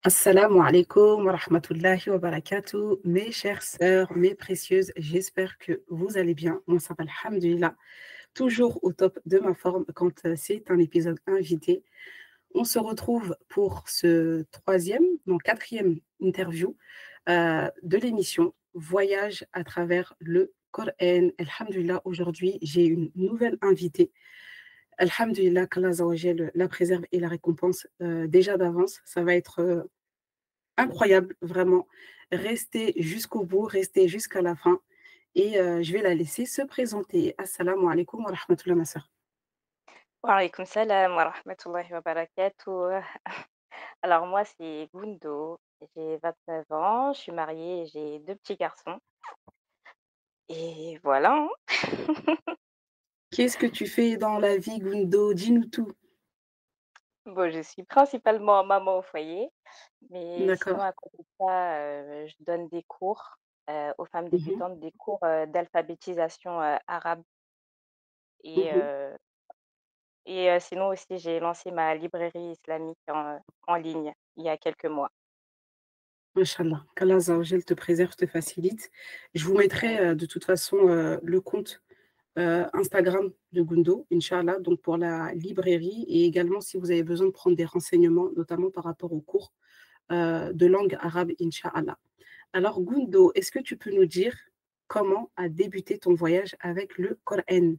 Assalamu alaikum wa rahmatullahi wa barakatuh. Mes chères sœurs, mes précieuses, j'espère que vous allez bien. Moi, ça va, alhamdulillah, toujours au top de ma forme quand c'est un épisode invité. On se retrouve pour ce troisième, non, quatrième interview de l'émission Voyage à travers le Coran. Alhamdulillah, aujourd'hui, j'ai une nouvelle invitée. Alhamdulillah, qu'Allah Azza wa Jal la préserve et la récompense déjà d'avance. Ça va être incroyable, vraiment. Restez jusqu'au bout, restez jusqu'à la fin et je vais la laisser se présenter. Assalamu alaikum wa rahmatullah, ma sœur. Wa salam wa rahmatullahi wa barakatuh. Alors moi, c'est Gundo, j'ai 29 ans, je suis mariée et j'ai 2 petits garçons et voilà, hein. Qu'est-ce que tu fais dans la vie, Gundo? Dis-nous tout. Bon, je suis principalement maman au foyer, mais sinon D'accord. à côté de ça, je donne des cours, aux femmes Mhm, débutantes, des cours, d'alphabétisation, arabe et mhm. heu sinon aussi j'ai lancé ma librairie islamique en ligne il y a quelques mois. Mashallah. Qu'Allah Azza wa Jal te préserve, te facilite. Je vous mettrai de toute façon le compte Instagram de Gundo, Inch'Allah, donc pour la librairie et également si vous avez besoin de prendre des renseignements, notamment par rapport aux cours de langue arabe, Inch'Allah. Alors, Gundo, est-ce que tu peux nous dire comment a débuté ton voyage avec le Coran?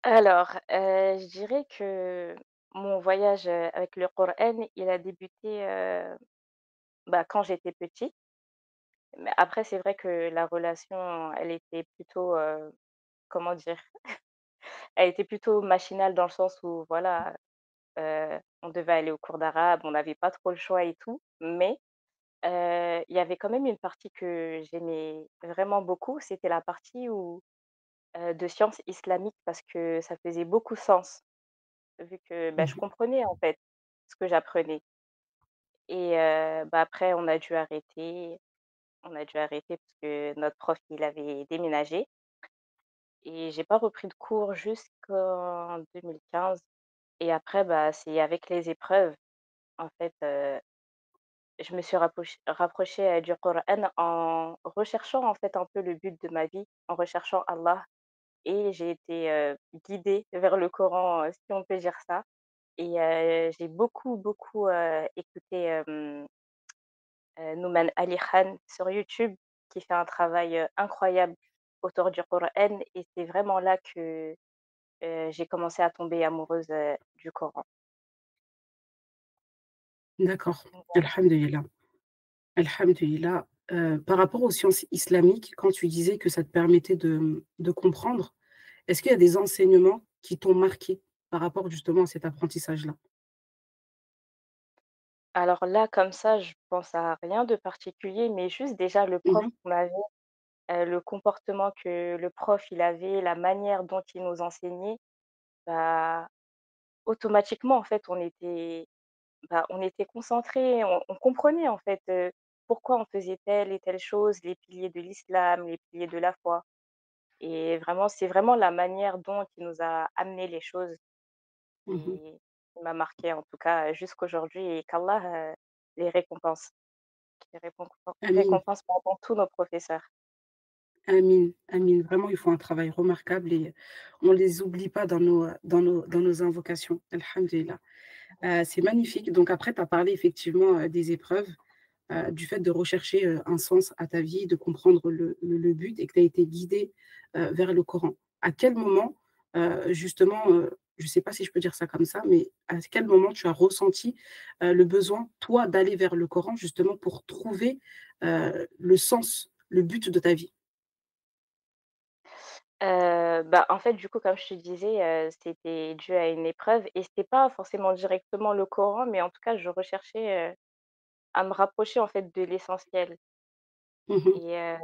Alors, je dirais que mon voyage, avec le Coran, il a débuté, quand j'étais petite. Mais après, c'est vrai que la relation, elle était plutôt, comment dire? Elle était plutôt machinale dans le sens où voilà, on devait aller au cours d'arabe, on n'avait pas trop le choix et tout. Mais, il y avait quand même une partie que j'aimais vraiment beaucoup, c'était la partie où, de sciences islamiques parce que ça faisait beaucoup sens. Vu que, je Mmh. comprenais, en fait, ce que j'apprenais et après on a dû arrêter parce que notre prof, il avait déménagé et j'ai pas repris de cours jusqu'en 2015 et après, c'est avec les épreuves, en fait, je me suis rapprochée, du Coran en recherchant, en fait, un peu le but de ma vie, en recherchant Allah et j'ai été, guidée vers le Coran, si on peut dire ça. Et j'ai beaucoup, beaucoup, écouté, Nouman Ali Khan sur YouTube qui fait un travail, incroyable autour du Coran et c'est vraiment là que, j'ai commencé à tomber amoureuse, du Coran. D'accord. Voilà. Alhamdulillah. Alhamdulillah. Par rapport aux sciences islamiques, quand tu disais que ça te permettait de comprendre, est-ce qu'il y a des enseignements qui t'ont marqué par rapport justement à cet apprentissage-là? Alors là, comme ça, je pense à rien de particulier, mais juste déjà le prof Mmh. qu'on avait, le comportement que le prof il avait, la manière dont il nous enseignait, bah, automatiquement en fait on était concentrés, on comprenait en fait, pourquoi on faisait telle et telle chose, les piliers de l'islam, les piliers de la foi et vraiment, c'est vraiment la manière dont il nous a amené les choses Mmh. qui m'a marquée en tout cas, jusqu'aujourd'hui et qu'Allah, les récompense, qu'il Amin. récompense pardon tous nos professeurs. Amin, amin. Vraiment, ils font un travail remarquable et on les oublie pas dans nos invocations. Alhamdulillah. C'est magnifique. Donc après, tu as parlé effectivement, des épreuves, du fait de rechercher, un sens à ta vie, de comprendre le but et que tu as été guidée, vers le Coran. À quel moment, justement, je ne sais pas si je peux dire ça comme ça, mais à quel moment tu as ressenti, le besoin, toi, d'aller vers le Coran justement pour trouver, le sens, le but de ta vie? En fait, du coup, comme je te disais, c'était dû à une épreuve et c'était pas forcément directement le Coran, mais en tout cas, je recherchais, à me rapprocher, en fait, de l'essentiel Mmh. et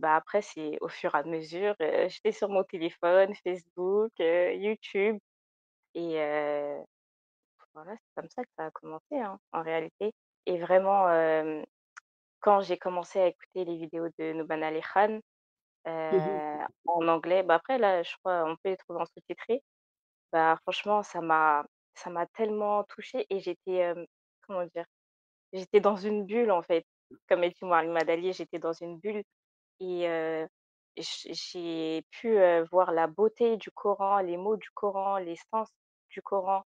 après, c'est au fur et à mesure, j'étais sur mon téléphone, Facebook, YouTube et voilà, c'est comme ça que ça a commencé, hein, en réalité et vraiment, quand j'ai commencé à écouter les vidéos de Nouman Ali Khan, Mmh. en anglais, après là, je crois on peut les trouver en sous-titré. Franchement, ça m'a tellement touchée et j'étais, comment dire? J'étais dans une bulle, en fait. Comme elle dit Moualima Dali, j'étais dans une bulle et j'ai pu, voir la beauté du Coran, les mots du Coran, les sens du Coran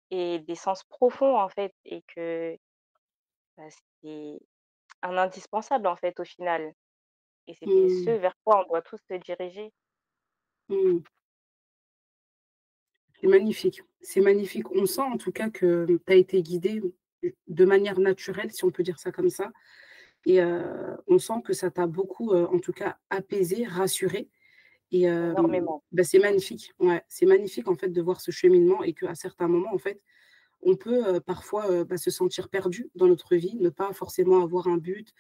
et des sens profonds, en fait et que, bah, c'est un indispensable, en fait, au final et c'était ce Mmh, vers quoi on doit tous se diriger. mmh. C'est magnifique, c'est magnifique. On sent en tout cas que tu as été guidée, de manière naturelle, si on peut dire ça comme ça et on sent que ça t'a beaucoup, en tout cas apaisée, rassurée et Énormément. bah, c'est magnifique. Ouais, c'est magnifique en fait de voir ce cheminement et qu'à certains moments en fait, on peut, parfois, bah, se sentir perdu dans notre vie, ne pas forcément avoir un but,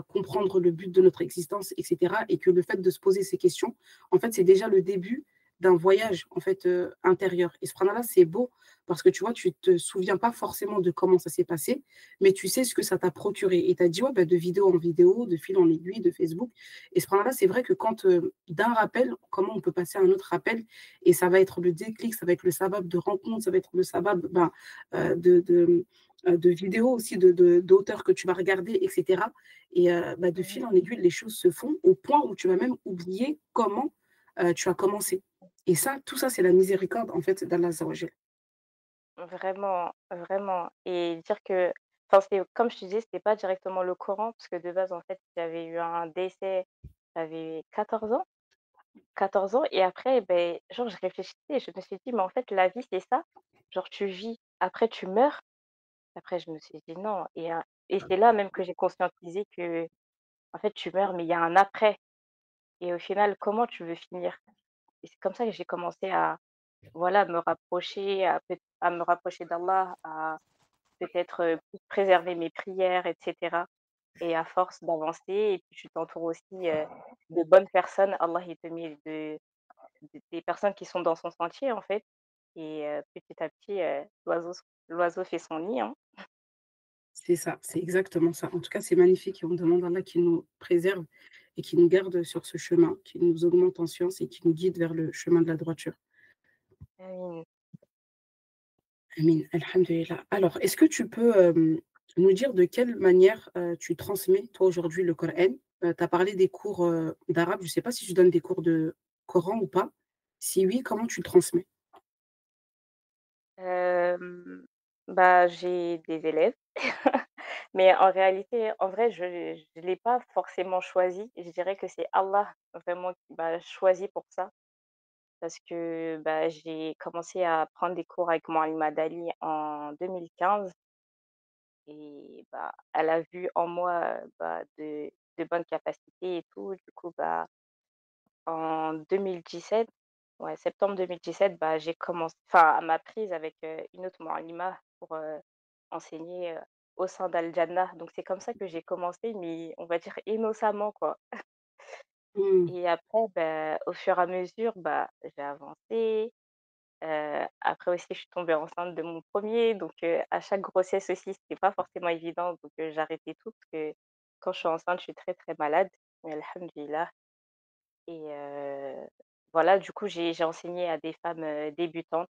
comprendre le but de notre existence et cetera et que le fait de se poser ces questions, en fait, c'est déjà le début d'un voyage, en fait, intérieur et subhanallah, c'est beau parce que tu vois, tu te souviens pas forcément de comment ça s'est passé, mais tu sais ce que ça t'a procuré et tu as dit: «Ouais, bah, de vidéo en vidéo, de fil en aiguille, de Facebook» et subhanallah, c'est vrai que quand, d'un rappel, comment on peut passer à un autre rappel et ça va être le déclic, ça va être le sabab de rencontre, ça va être le sabab, ben, de vidéos aussi, d'auteurs que tu vas regarder et cetera et bah, de Mmh. fil en aiguille, les choses se font au point où tu vas même oublier comment, tu as commencé et ça, tout ça, c'est la miséricorde, en fait, d'Allah Azza wa Jal. Vraiment, vraiment et dire que enfin, c'est comme je te disais, c'était pas directement le Coran parce que de base, en fait, j'avais eu un décès, j'avais 14 ans 14 ans et après, beh, genre, je réfléchissais, je me suis dit: «Mais en fait, la vie, c'est ça». Genre, tu vis, après tu meurs. Après, je me suis dit: «Non» et c'est là même que j'ai conscientisé que en fait, tu meurs, mais il y a un après et au final, comment tu veux finir? Et c'est comme ça que j'ai commencé à, voilà, me rapprocher, à me rapprocher d'Allah, à peut-être, plus préserver mes prières et cetera et à force d'avancer et puis tu t'entoures aussi, de bonnes personnes. Allah, il te met des personnes qui sont dans son sentier, en fait et petit à petit, l'oiseau fait son nid, hein. C'est ça, c'est exactement ça. En tout cas, c'est magnifique et on demande à Allah qu'il nous préserve et qu'il nous garde sur ce chemin, qu'il nous augmente en science et qu'il nous guide vers le chemin de la droiture. Amine. Amin, alhamdulillah. Alors, est-ce que tu peux, nous dire de quelle manière, tu transmets, toi, aujourd'hui, le Coran? Tu as parlé des cours, d'arabe, je ne sais pas si tu donnes des cours de Coran ou pas? Si oui, comment tu le transmets? Hem, Bah, j'ai des élèves, mais en réalité, en vrai, je l'ai pas forcément choisi. Je dirais que c'est Allah vraiment qui m'a choisi pour ça. Parce que, bah, j'ai commencé à prendre des cours avec Moualima Dali en 2015 et bah, elle a vu en moi, bah, de bonnes capacités et tout. Du coup, bah, en 2017, ouais, septembre 2017, bah, j'ai commencé enfin, elle m'a prise avec, une autre Moualima pour, enseigner, au sein d'Al Jannah. Donc c'est comme ça que j'ai commencé, mais on va dire innocemment, quoi. Mmh, Et après, bah, au fur et à mesure, bah, j'ai avancé. Après aussi, je suis tombée enceinte de mon premier donc à chaque grossesse aussi, c'était pas forcément évident donc j'arrêtais tout parce que quand je suis enceinte, je suis très, très malade, mais alhamdoulilah et voilà, du coup, j'ai enseigné à des femmes, débutantes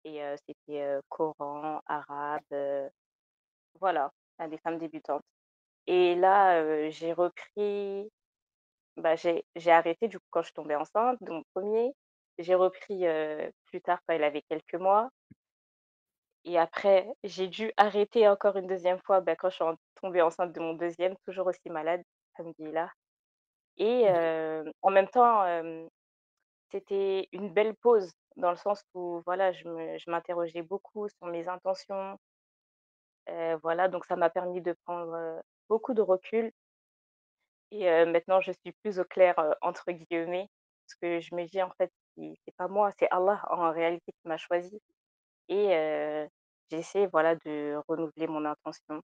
et c'était, Coran, arabe, voilà, à des femmes débutantes et là, j'ai repris bah, j'ai arrêté du coup quand je suis tombée enceinte de mon premier. J'ai repris, plus tard quand il avait quelques mois. Et après, j'ai dû arrêter encore une deuxième fois, bah, quand je suis tombée enceinte de mon deuxième toujours aussi malade, alhamdoulilah et en même temps, c'était une belle pause dans le sens où voilà, je m'interrogeais beaucoup sur mes intentions, voilà, donc ça m'a permis de prendre, beaucoup de recul et maintenant je suis plus «au clair», entre guillemets, parce que je me dis: «En fait, c'est pas moi, c'est Allah en réalité qui m'a choisie» et j'essaie, voilà, de renouveler mon intention.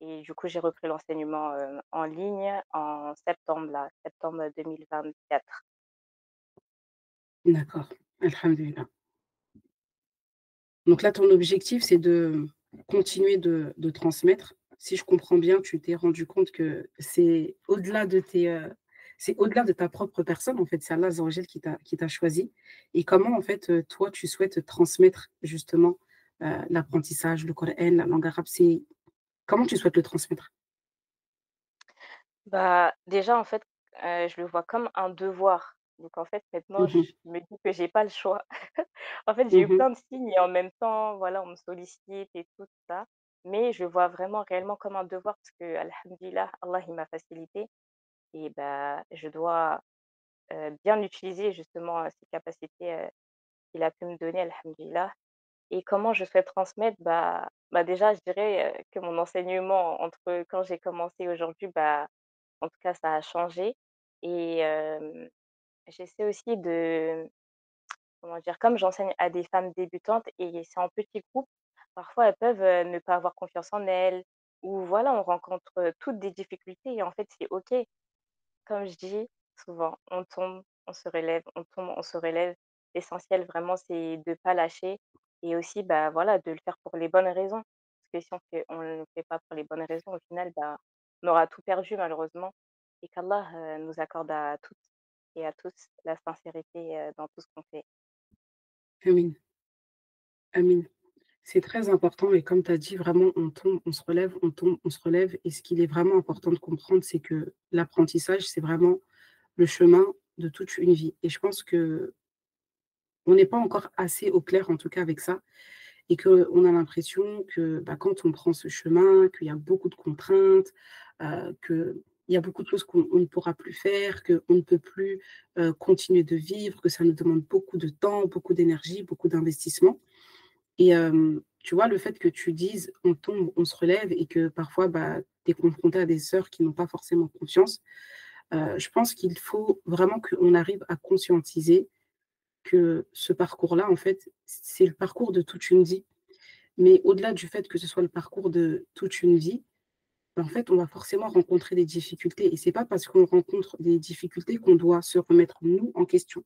Et du coup, j'ai repris l'enseignement, en ligne en septembre là, septembre 2024. d'accord, alhamdulillah. Donc là, ton objectif, c'est de continuer de transmettre. Si je comprends bien, tu t'es rendu compte que c'est au-delà de ta propre personne, en fait, c'est Allah Azza wa Jal qui t'a choisi et comment, en fait, toi, tu souhaites transmettre justement, l'apprentissage, le Coran, la langue arabe, c'est comment tu souhaites le transmettre? Bah, déjà, en fait, je le vois comme un devoir. Donc en fait, maintenant, Mmh je mh. me dis que j'ai pas le choix. En fait, j'ai eu Mmh. plein de signes et en même temps, voilà, on me sollicite et tout ça. Mais je le vois vraiment réellement comme un devoir parce que, alhamdoulilah, Allah, il m'a facilité et bah, je dois, bien utiliser justement, ces capacités, qu'il a pu me donner, alhamdoulilah. Et comment je souhaite transmettre? Bah, déjà, je dirais, que mon enseignement entre quand j'ai commencé et aujourd'hui, bah, en tout cas, ça a changé et j'essaie aussi de comment dire? Comme j'enseigne à des femmes débutantes et c'est en petits groupes, parfois elles peuvent, ne pas avoir confiance en elles ou voilà, on rencontre, toutes des difficultés et en fait, c'est OK. Comme je dis souvent, on tombe, on se relève, on tombe, on se relève. L'essentiel vraiment, c'est de pas lâcher et aussi, bah, voilà, de le faire pour les bonnes raisons. Parce que si on ne le fait pas pour les bonnes raisons, au final, bah, on aura tout perdu malheureusement et qu'Allah, nous accorde à toutes et à tous la sincérité, dans tout ce qu'on fait. Amin, amin. C'est très important et comme tu as dit, vraiment, on tombe, on se relève, on tombe, on se relève et ce qu'il est vraiment important de comprendre, c'est que l'apprentissage, c'est vraiment le chemin de toute une vie et je pense qu'on n'est pas encore assez au clair, en tout cas, avec ça et qu'on a l'impression que, bah, quand on prend ce chemin, qu'il y a beaucoup de contraintes, qu'il y a beaucoup de choses qu'on ne pourra plus faire, qu'on ne peut plus, continuer de vivre, que ça nous demande beaucoup de temps, beaucoup d'énergie, beaucoup d'investissement et tu vois, le fait que tu dises: «On tombe, on se relève» et que parfois, bah, tu es confronté à des sœurs qui n'ont pas forcément confiance, je pense qu'il faut vraiment qu'on arrive à conscientiser que ce parcours-là, en fait, c'est le parcours de toute une vie. Mais au-delà du fait que ce soit le parcours de toute une vie, bah, en fait, on va forcément rencontrer des difficultés et c'est pas parce qu'on rencontre des difficultés qu'on doit se remettre nous en question.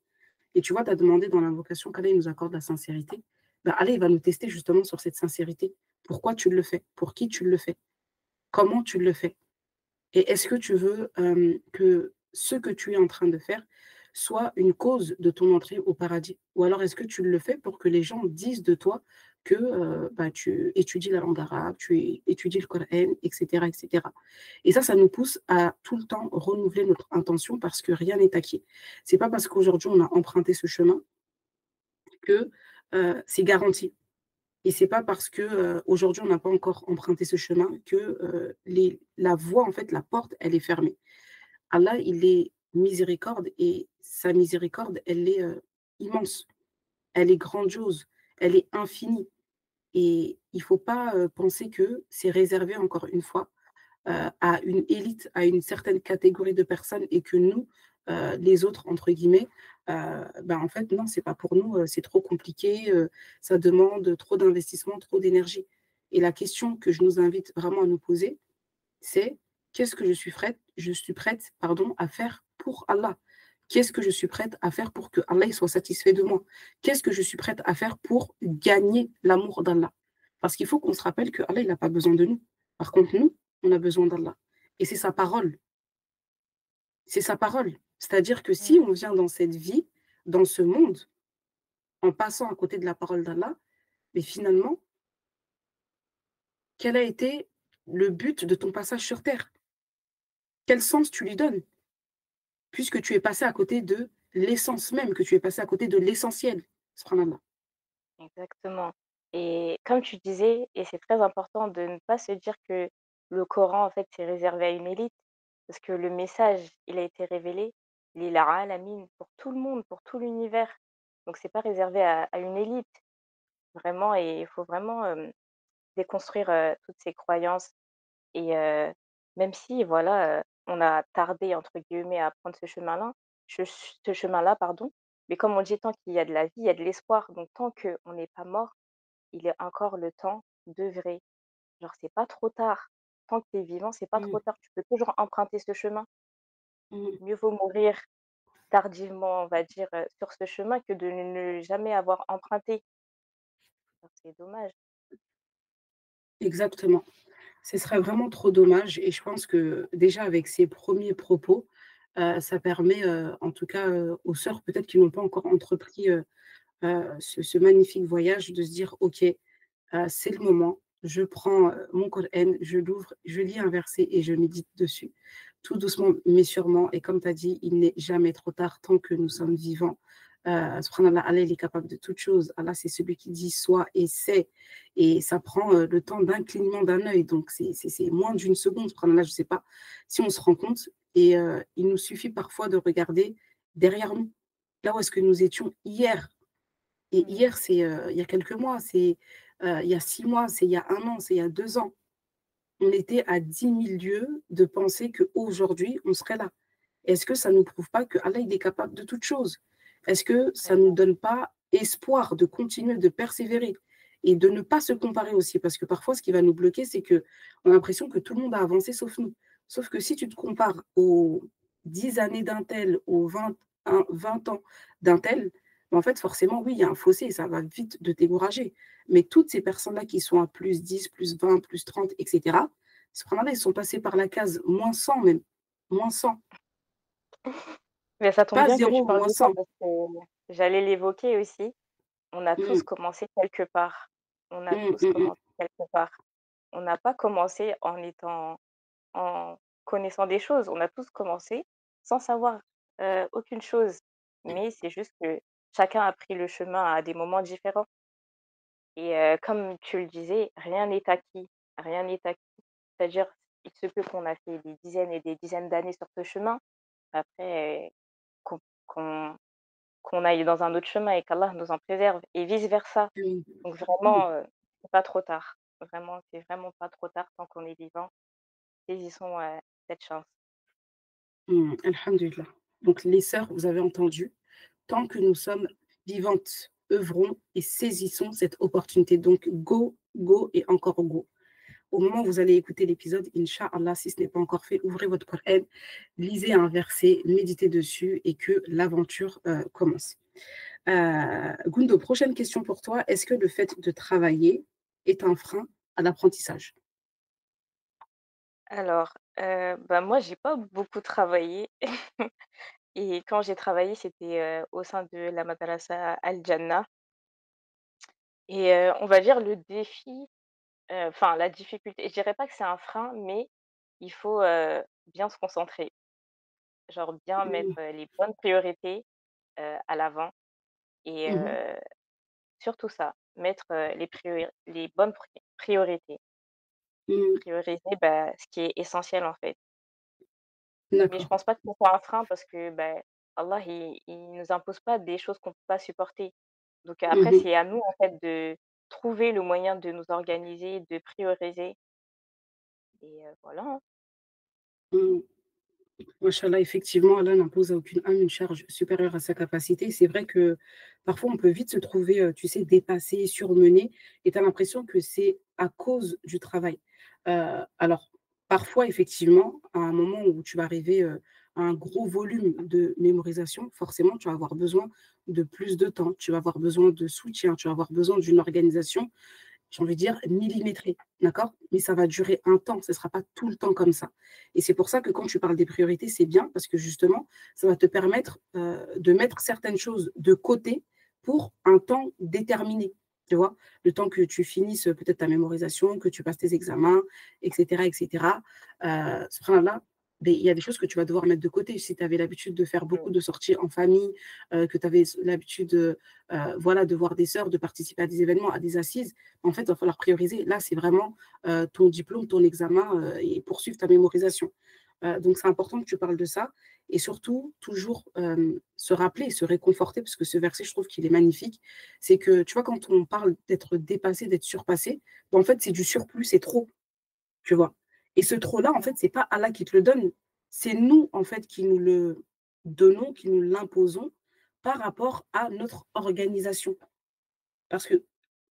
Et tu vois, tu as demandé dans l'invocation qu'Allah il nous accorde la sincérité. Bah, Allah, il va nous tester justement sur cette sincérité. Pourquoi tu le fais? Pour qui tu le fais? Comment tu le fais? Et est-ce que tu veux, que ce que tu es en train de faire soit une cause de ton entrée au paradis? Ou alors est-ce que tu le fais pour que les gens disent de toi que, bah, tu étudies la langue arabe, tu étudies le Coran et cetera et cetera. Et ça nous pousse à tout le temps renouveler notre intention parce que rien n'est acquis. C'est pas parce qu'aujourd'hui on a emprunté ce chemin que, c'est garanti. Et c'est pas parce que, aujourd'hui on n'a pas encore emprunté ce chemin que, les la voie en fait, la porte, elle est fermée. Allah, il est miséricorde et sa miséricorde, elle est, immense, elle est grandiose, elle est infinie et il faut pas, penser que c'est réservé encore une fois, à une élite, à une certaine catégorie de personnes et que nous, les autres entre guillemets, bah, en fait non, c'est pas pour nous, c'est trop compliqué, ça demande trop d'investissement, trop d'énergie et la question que je nous invite vraiment à nous poser, c'est: «Qu'est-ce que je suis prête, pardon, à faire pour Allah? Qu'est-ce que je suis prête à faire pour que Allah il soit satisfait de moi? Qu'est-ce que je suis prête à faire pour gagner l'amour d'Allah?» Parce qu'il faut qu'on se rappelle que Allah il n'a pas besoin de nous. Par contre nous, on a besoin d'Allah et c'est sa parole, c'est sa parole. C'est-à-dire que si Mmh. on vient dans cette vie, dans ce monde, en passant à côté de la parole d'Allah, mais finalement, quel a été le but de ton passage sur terre? Quel sens tu lui donnes? Puisque tu es passé à côté de l'essence même, que tu es passé à côté de l'essentiel. Subhanallah. Exactement et comme tu disais et c'est très important de ne pas se dire que le Coran, en fait, c'est réservé à une élite parce que le message, il a été révélé, lil alamin pour tout le monde, pour tout l'univers. Donc c'est pas réservé à une élite, vraiment et il faut vraiment, déconstruire, toutes ces croyances et même si voilà, on a «tardé» entre guillemets à prendre ce chemin-là, pardon, mais comme on dit: «Tant qu'il y a de la vie, il y a de l'espoir». Donc tant qu'on n'est pas mort, il est encore le temps d'œuvrer. Genre, c'est pas trop tard. Tant que tu es vivant, c'est pas Mmh, trop tard. Tu peux toujours emprunter ce chemin. mmh. Mieux vaut mourir tardivement, on va dire, sur ce chemin que de ne jamais avoir emprunté. Alors c'est dommage. Exactement. Ce serait vraiment trop dommage et je pense que déjà avec ces premiers propos, ça permet, en tout cas, aux sœurs peut-être qui n'ont pas encore entrepris, ce magnifique voyage de se dire: «OK, c'est le moment. Je prends, mon Coran, je l'ouvre, je lis un verset et je médite dessus, tout doucement mais sûrement et comme tu as dit, il n'est jamais trop tard tant que nous sommes vivants. Subhanallah, Allah, il est capable de toutes choses. Allah, c'est celui qui dit: «Soit» et c'est et ça prend, le temps d'un clignement d'un œil donc c'est moins d'une seconde. Subhanallah, je ne sais pas si on se rend compte et il nous suffit parfois de regarder derrière nous, là où est-ce que nous étions hier. Et Mmh. hier, c'est, il y a quelques mois, c'est, il y a 6 mois, c'est il y a 1 an, c'est il y a 2 ans. On était à 10 000 lieues de penser qu'aujourd'hui, on serait là. Est-ce que ça ne nous prouve pas qu'Allah, il est capable de toutes choses? Est-ce que ça ne nous donne pas espoir de continuer, de persévérer et de ne pas se comparer aussi? Parce que parfois, ce qui va nous bloquer, c'est qu'on a l'impression que tout le monde a avancé sauf nous. Sauf que si tu te compares aux 10 années d'un tel, aux 20 ans d'un tel, en fait, forcément, oui, il y a un fossé et ça va vite de décourager. Mais toutes ces personnes-là qui sont à plus 10, plus 20, plus 30, etc., subhanallah, ils sont passés par la case -100 même, -100. Mais ça tombe Pas bien que tu 0, parles moins de ça 100. parce que j'allais l'évoquer aussi. On a tous Mmh. commencé quelque part. On a Mmh, tous mmh mh. commencé quelque part. On n'a pas commencé en connaissant des choses. On a tous commencé sans savoir, aucune chose. Mais c'est juste que chacun a pris le chemin à des moments différents et comme tu le disais, rien n'est acquis, rien n'est acquis. C'est-à-dire, il se peut qu'on a fait des dizaines et des dizaines d'années sur ce chemin. Après, qu'on qu'on qu'on aille dans un autre chemin et qu'Allah nous en préserve et vice versa. Mmh. Donc Mmh. vraiment, c'est pas trop tard. Vraiment, c'est vraiment pas trop tard tant qu'on est vivant. Saisissons, cette chance. Mmh. Alhamdulillah. Donc les sœurs, vous avez entendu, tant que nous sommes vivantes, œuvrons et saisissons cette opportunité. Donc go, go et encore go. Au moment où vous allez écouter l'épisode, Inch'Allah, si ce n'est pas encore fait, ouvrez votre Coran, lisez un verset, méditez dessus et que l'aventure commence. Gundo, prochaine question pour toi. Est-ce que le fait de travailler est un frein à l'apprentissage? Alors, bah, moi, j'ai pas beaucoup travaillé et quand j'ai travaillé, c'était, au sein de la madrasa Al Jannah et on va dire le défi, enfin la difficulté, je dirais pas que c'est un frein, mais il faut, bien se concentrer. Genre bien mettre, Mmh. les bonnes priorités, à l'avant et Mmh. surtout ça, mettre, les bonnes priorités. Mmh. Prioriser, bah, ce qui est essentiel, en fait. Mais je D'accord. pense pas que ce soit un frein parce que, bah, Allah, il nous impose pas des choses qu'on peut pas supporter. Donc après, Mmh. c'est à nous, en fait, de trouver le moyen de nous organiser, de prioriser et voilà, hein. Mmh. Machallah, effectivement, Allah n'impose à aucune âme une charge supérieure à sa capacité. C'est vrai que parfois, on peut vite se trouver, tu sais, dépassé, surmené et tu as l'impression que c'est à cause du travail. Alors, parfois, effectivement, à un moment où tu vas arriver, à un gros volume de mémorisation, forcément, tu vas avoir besoin de plus de temps, tu vas avoir besoin de soutien, tu vas avoir besoin d'une organisation j'ai envie de dire millimétré, d'accord? Mais ça va durer un temps, ce ne sera pas tout le temps comme ça. Et c'est pour ça que quand tu parles des priorités, c'est bien parce que justement, ça va te permettre, de mettre certaines choses de côté pour un temps déterminé, tu vois? Le temps que tu finisses, peut-être ta mémorisation, que tu passes tes examens et cetera. Subhanallah, beh, il y a des choses que tu vas devoir mettre de côté. Si tu avais l'habitude de faire Mmh. beaucoup de sorties en famille, que tu avais l'habitude, voilà, de voir des sœurs, de participer à des événements, à des assises, en fait, il va falloir prioriser. Là, c'est vraiment, ton diplôme, ton examen, et poursuivre ta mémorisation. Donc c'est important que tu parles de ça et surtout toujours, se rappeler, se réconforter parce que ce verset, je trouve qu'il est magnifique. C'est que, tu vois, quand on parle d'être dépassé, d'être surpassé, bah, en fait, c'est du surplus, c'est trop, tu vois? Et ce trop-là, en fait, c'est pas Allah qui te le donne, c'est nous, en fait, qui nous le donnons, qui nous l'imposons par rapport à notre organisation. Parce que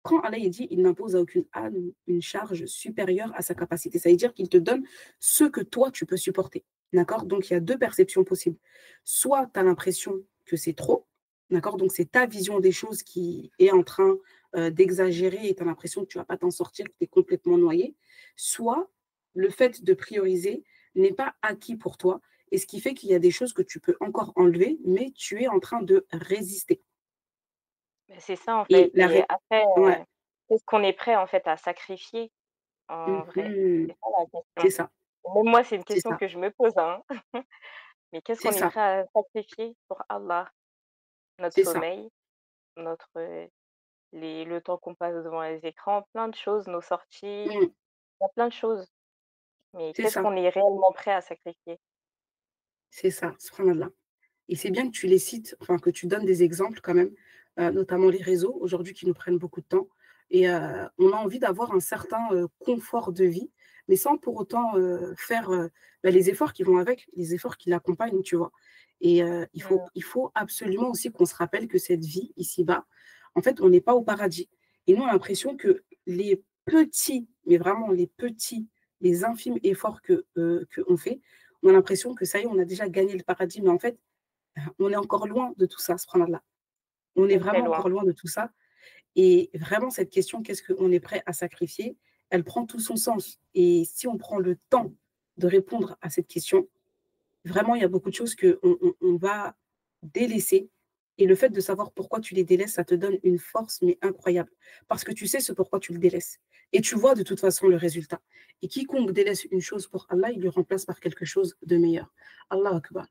quand Allah il dit: «Il n'impose à aucune âme une charge supérieure à sa capacité», ça veut dire qu'il te donne ce que toi tu peux supporter, d'accord? Donc il y a 2 perceptions possibles. Soit tu as l'impression que c'est trop, d'accord? Donc c'est ta vision des choses qui est en train, d'exagérer et tu as l'impression que tu vas pas t'en sortir, que tu es complètement noyé. Soit le fait de prioriser n'est pas acquis pour toi et ce qui fait qu'il y a des choses que tu peux encore enlever, mais tu es en train de résister Bah, c'est ça, en et fait la et ré après, ouais. qu'est-ce qu'on est prêt, en fait, à sacrifier en vrai? Mmh. C'est ça la C'est question. ça, Même moi, c'est une c'est question ça, que je me pose, hein. Mais qu'est-ce c'est qu'on est ça, prêt à sacrifier pour Allah? Notre c'est ça. sommeil, notre, le temps qu'on passe devant les écrans, plein de choses, nos sorties, Mmh. il y a plein de choses. Mais C'est qu'est-ce ça, qu'on est réellement prêt à sacrifier? c'est ça, subhanallah. Et c'est bien que tu les cites, enfin que tu donnes des exemples quand même, notamment les réseaux aujourd'hui qui nous prennent beaucoup de temps et on a envie d'avoir un certain, confort de vie, mais sans pour autant, faire, les efforts qui vont avec, les efforts qui l'accompagnent, tu vois? Et Mmh, il faut absolument aussi qu'on se rappelle que cette vie ici-bas, en fait, on n'est pas au paradis et nous, on a l'impression que les petits, mais vraiment les petits, les infimes efforts qu'on fait, on a l'impression que ça y est, on a déjà gagné le paradis, mais en fait, on est encore loin de tout ça, subhanallah. On est très, très vraiment loin. encore loin de tout ça et vraiment cette question, qu'est-ce qu'on est prêt à sacrifier? Elle prend tout son sens et si on prend le temps de répondre à cette question, vraiment, il y a beaucoup de choses qu'on va délaisser et le fait de savoir pourquoi tu les délaisses, ça te donne une force, mais incroyable. Parce que tu sais ce pourquoi tu le délaisses et tu vois de toute façon le résultat et quiconque délaisse une chose pour Allah, il le remplace par quelque chose de meilleur. Allah akbar.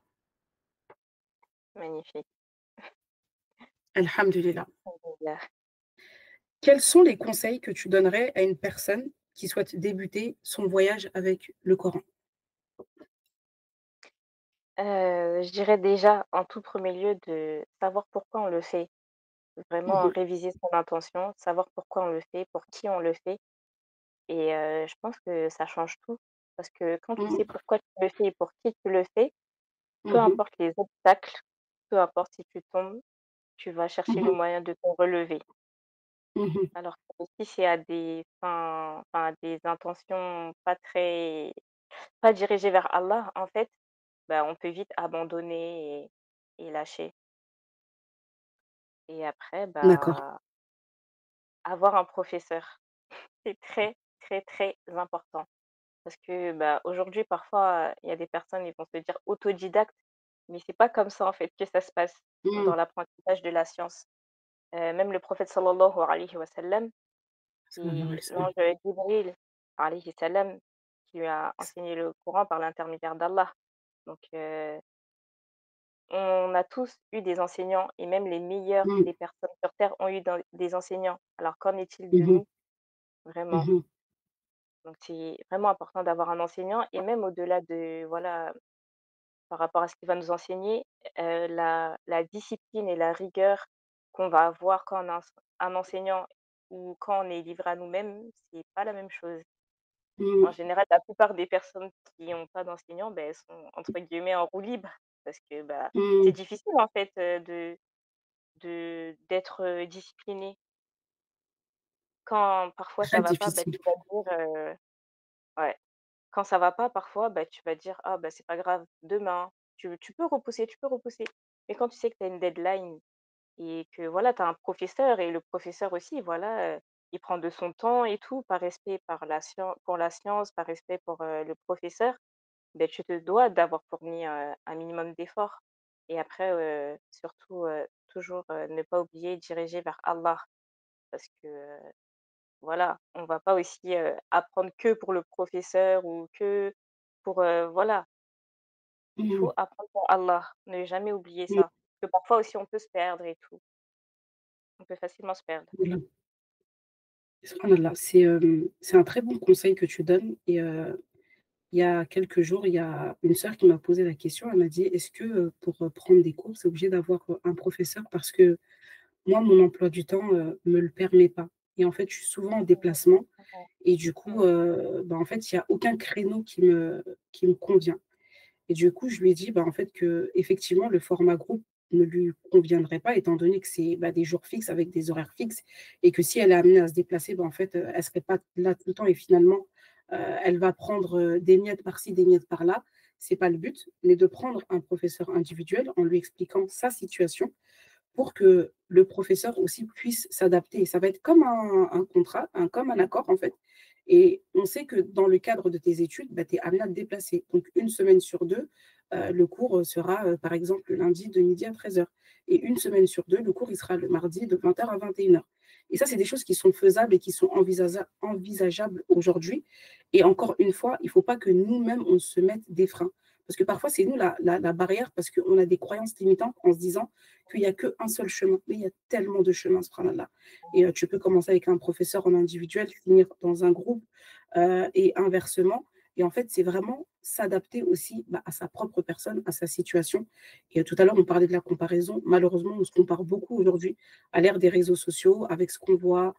Magnifique. Alhamdulillah. Alhamdoulilah. Quels sont les conseils que tu donnerais à une personne qui souhaite débuter son voyage avec le Coran? Je dirais déjà, en tout premier lieu, de savoir pourquoi on le fait. Mmh Vraiment mh. réviser son intention, savoir pourquoi on le fait, pour qui on le fait et je pense que ça change tout. Parce que quand tu sais Mmh. pourquoi tu le fais et pour qui tu le fais, peu Mmh mh. importe les obstacles, peu importe si tu tombes, tu vas chercher Mmh le mh. moyen de te relever. Mmh mh. Alors que si c'est à des fins enfin, à des intentions pas dirigées vers Allah, en fait, bah, on peut vite abandonner et lâcher et après, D'accord. bah, avoir un professeur. C'est très, très, très important parce que, bah, aujourd'hui, parfois, il y a des personnes, ils vont se dire autodidactes, mais c'est pas comme ça, en fait, que ça se passe Mmh. dans l'apprentissage de la science. Même le prophète sallallahu alayhi wa sallam, Sallallahu alayhi c'est wa sallam. l'ange Jibril alayhi salam qui lui a enseigné le Coran par l'intermédiaire d'Allah. Donc on a tous eu des enseignants et même les meilleurs Mmh. des personnes sur terre ont eu des enseignants. Alors qu'en est-il de Mmh mh. nous, vraiment? Mmh mh. Donc c'est vraiment important d'avoir un enseignant et même au-delà de voilà, par rapport à ce qu'il va nous enseigner, la discipline et la rigueur qu'on va avoir quand on a un enseignant ou quand on est livré à nous-mêmes, c'est pas la même chose. En Mmh. général, la plupart des personnes qui ont pas d'enseignant, ben elles sont entre guillemets «en roue libre» parce que, bah, c'est Mmh. difficile en fait, d'être, discipliné. Quand parfois ça Très va pas, bah, difficile. tu vas dire, ouais. Quand ça va pas parfois, bah, tu vas dire: «Ah bah, c'est pas grave, demain». Tu peux repousser, tu peux repousser. Mais quand tu sais que tu as une deadline et que voilà, tu as un professeur et le professeur aussi, voilà, il prend de son temps et tout, par respect pour la science, par respect pour, le professeur, beh, tu te dois d'avoir fourni, un minimum d'efforts et après, surtout, toujours, ne pas oublier, diriger vers Allah parce que, voilà, on va pas aussi, apprendre que pour le professeur ou que pour, voilà. Il Mmh. faut apprendre pour Allah, ne jamais oublier Mmh. ça. Parce que parfois aussi on peut se perdre et tout. On peut facilement se perdre. Voilà. Subhanallah, c'est un très bon conseil que tu donnes et il y a quelques jours, il y a une sœur qui m'a posé la question. Elle m'a dit: «Est-ce que, pour, prendre des cours, c'est obligé d'avoir, un professeur?» parce que moi, mon emploi du temps, me le permet pas et en fait, je suis souvent en Mmh déplacement mh. et du Mmh coup, mh. en fait, il y a aucun créneau qui me convient et du coup, je lui ai dit, en fait, que effectivement le format groupe ne lui conviendrait pas étant donné que c'est, des jours fixes avec des horaires fixes et que si elle est amenée à se déplacer, en fait, elle serait pas là tout le temps et finalement, elle va prendre, des miettes par-ci, des miettes par-là. C'est pas le but, mais de prendre un professeur individuel en lui expliquant sa situation pour que le professeur aussi puisse s'adapter. Ça va être comme un contrat, comme un accord en fait. Et on sait que dans le cadre de tes études, tu es amené à te déplacer. Donc une semaine sur 2, le cours, sera, par exemple, le lundi de midi à 13h. Et une semaine sur 2, le cours, il sera le mardi de 20h à 21h. Et ça, c'est des choses qui sont faisables et qui sont envisageables aujourd'hui. Et encore une fois, il ne faut pas que nous-mêmes, on se mette des freins. Parce que parfois, c'est nous la barrière parce qu'on a des croyances limitantes en se disant qu'il n'y a qu'un seul chemin. Mais il y a tellement de chemins, subhanallah. Et tu peux commencer avec un professeur en individuel, finir dans un groupe et inversement. Et en fait, c'est vraiment s'adapter aussi bah, à sa propre personne, à sa situation. Et tout à l'heure, on parlait de la comparaison. Malheureusement, on se compare beaucoup aujourd'hui à l'ère des réseaux sociaux, avec ce qu'on voit,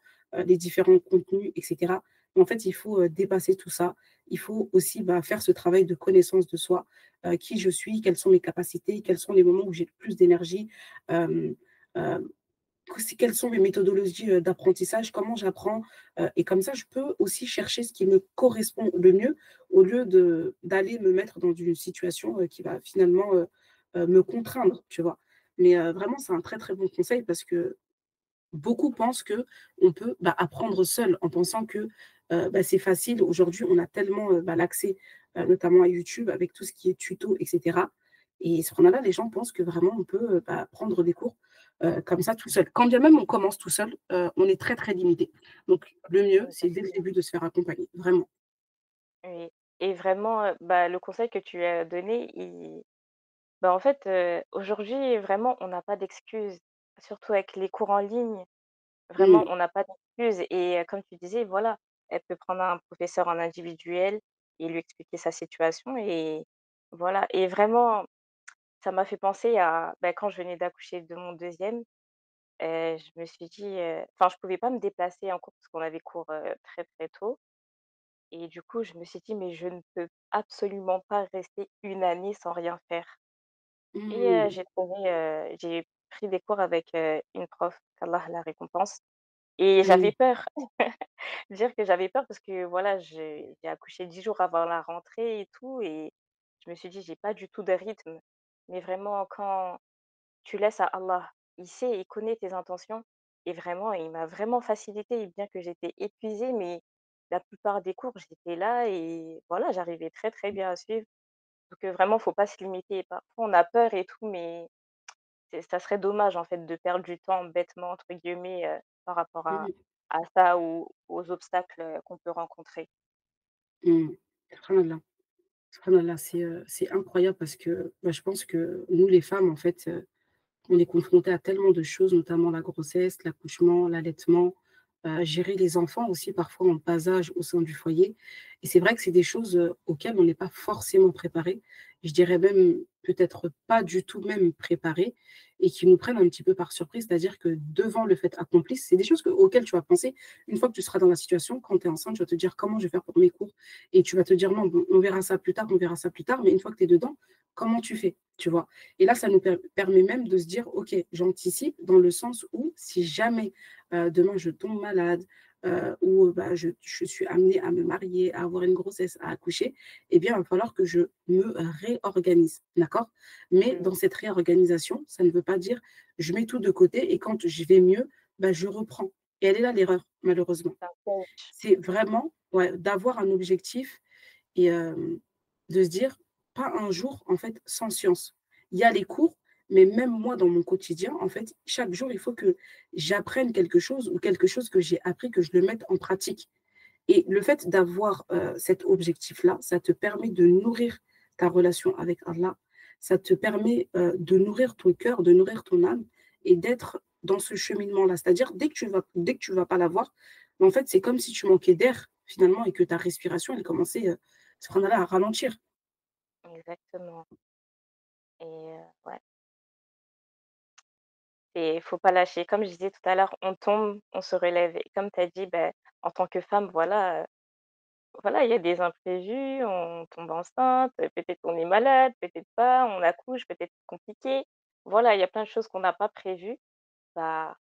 les différents contenus, etc. Mais en fait, il faut dépasser tout ça. Il faut aussi bah, faire ce travail de connaissance de soi, qui je suis, quelles sont mes capacités, quels sont les moments où j'ai le plus d'énergie, euh, euh, quelles sont mes méthodologies d'apprentissage, comment j'apprends. Et comme ça, je peux aussi chercher ce qui me correspond le mieux au lieu d'aller me mettre dans une situation qui va finalement me contraindre, tu vois. Mais vraiment, c'est un très, très bon conseil parce que beaucoup pensent que on peut, bah, apprendre seul en pensant que, bah, c'est facile. Aujourd'hui, on a tellement, bah, l'accès, notamment à YouTube avec tout ce qui est tuto et cetera et cependant-là, les gens pensent que vraiment on peut, bah, prendre des cours, comme ça tout seul. Quand bien même on commence tout seul, on est très, très limité. Donc le mieux, c'est dès le Exactement, début de se faire accompagner, vraiment. oui, et vraiment, bah, le conseil que tu as donné, bah, en fait, aujourd'hui, vraiment, on n'a pas d'excuses, surtout avec les cours en ligne. Vraiment, Mmh, on n'a pas d'excuses et comme tu disais, voilà, elle peut prendre un professeur en individuel et lui expliquer sa situation et voilà, et vraiment, ça m'a fait penser à, bah, quand je venais d'accoucher de mon deuxième. Je me suis dit, enfin, je pouvais pas me déplacer en cours parce qu'on avait cours, très, très tôt et du coup, je me suis dit: «Mais je ne peux absolument pas rester une année sans rien faire». Et mmh, j'ai pris des cours avec, une prof, qu'Allah la récompense, et j'avais mmh, peur. Dire que j'avais peur parce que voilà, j'ai accouché 10 jours avant la rentrée et tout, et je me suis dit: «J'ai pas du tout de rythme». Mais vraiment quand tu laisses à Allah, il sait, il connaît tes intentions, et vraiment il m'a vraiment facilité, et bien que j'étais épuisée, mais la plupart des cours, j'étais là et voilà, j'arrivais très, très bien à suivre. Donc vraiment, faut pas se limiter. Parfois on a peur et tout, mais ça serait dommage en fait de perdre du temps «bêtement» entre guillemets, par rapport mmh, à ça ou aux obstacles, qu'on peut rencontrer. mmh. Subhanallah, subhanallah, c'est incroyable parce que, bah, je pense que nous les femmes, en fait, on est confronté à tellement de choses, notamment la grossesse, l'accouchement, l'allaitement, gérer les enfants aussi parfois en bas âge au sein du foyer et c'est vrai que c'est des choses, auxquelles on n'est pas forcément préparé. Je dirais même peut-être pas du tout même préparé et qui nous prennent un petit peu par surprise. C'est-à-dire que devant le fait accompli, c'est des choses auxquelles tu vas penser une fois que tu seras dans la situation. Quand tu es enceinte, tu vas te dire: «Comment je vais faire pour mes cours?» et tu vas te dire: «Non, bon, on verra ça plus tard, on verra ça plus tard», mais une fois que tu es dedans, comment tu fais? Tu vois? Et là, ça nous permet même de se dire: «OK, j'anticipe», dans le sens où si jamais, demain je tombe malade, ou, bah, je suis amenée à me marier, à avoir une grossesse, à accoucher, eh bien, il va falloir que je me réorganise, d'accord? Mais Mmh. dans cette réorganisation, ça ne veut pas dire je mets tout de côté et quand je vais mieux, bah, je reprends et elle est là l'erreur, malheureusement. C'est un coach. C'est vraiment, ouais, d'avoir un objectif et de se dire: «Pas un jour, en fait, sans science». Il y a les cours, mais même moi, dans mon quotidien, en fait, chaque jour, il faut que j'apprenne quelque chose ou quelque chose que j'ai appris, que je le mette en pratique et le fait d'avoir, cet objectif-là, ça te permet de nourrir ta relation avec Allah. Ça te permet, de nourrir ton cœur, de nourrir ton âme et d'être dans ce cheminement-là. C'est-à-dire dès que tu vas pas l'avoir, en fait, c'est comme si tu manquais d'air, finalement et que ta respiration, elle commençait, subhanallah, à ralentir. Exactement, et ouais, et faut pas lâcher. Comme je disais tout à l'heure, on tombe, on se relève, et comme tu as dit, ben en tant que femme, voilà, voilà, il y a des imprévus, on tombe enceinte, peut-être on est malade, peut-être pas, on accouche, peut-être c'est compliqué. Voilà, il y a plein de choses qu'on n'a pas prévues. Bah,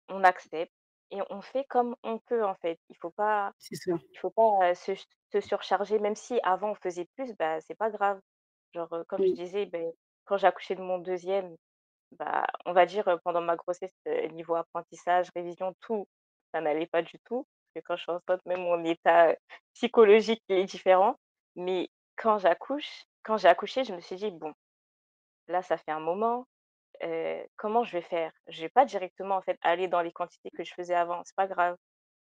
on accepte et on fait comme on peut, en fait. C'est ça. Il faut pas, se surcharger, même si avant on faisait plus, bah, c'est pas grave. Genre, comme je Oui, disais, beh, quand j'ai accouché de mon deuxième, bah, on va dire, pendant ma grossesse, niveau apprentissage, révision, tout, ça n'allait pas du tout. Parce que quand je suis enceinte, même mon état, psychologique il est différent. Mais quand j'ai accouché, je me suis dit: «Bon, là, ça fait un moment». comment je vais faire? Je vais pas directement, en fait, aller dans les quantités que je faisais avant, c'est pas grave.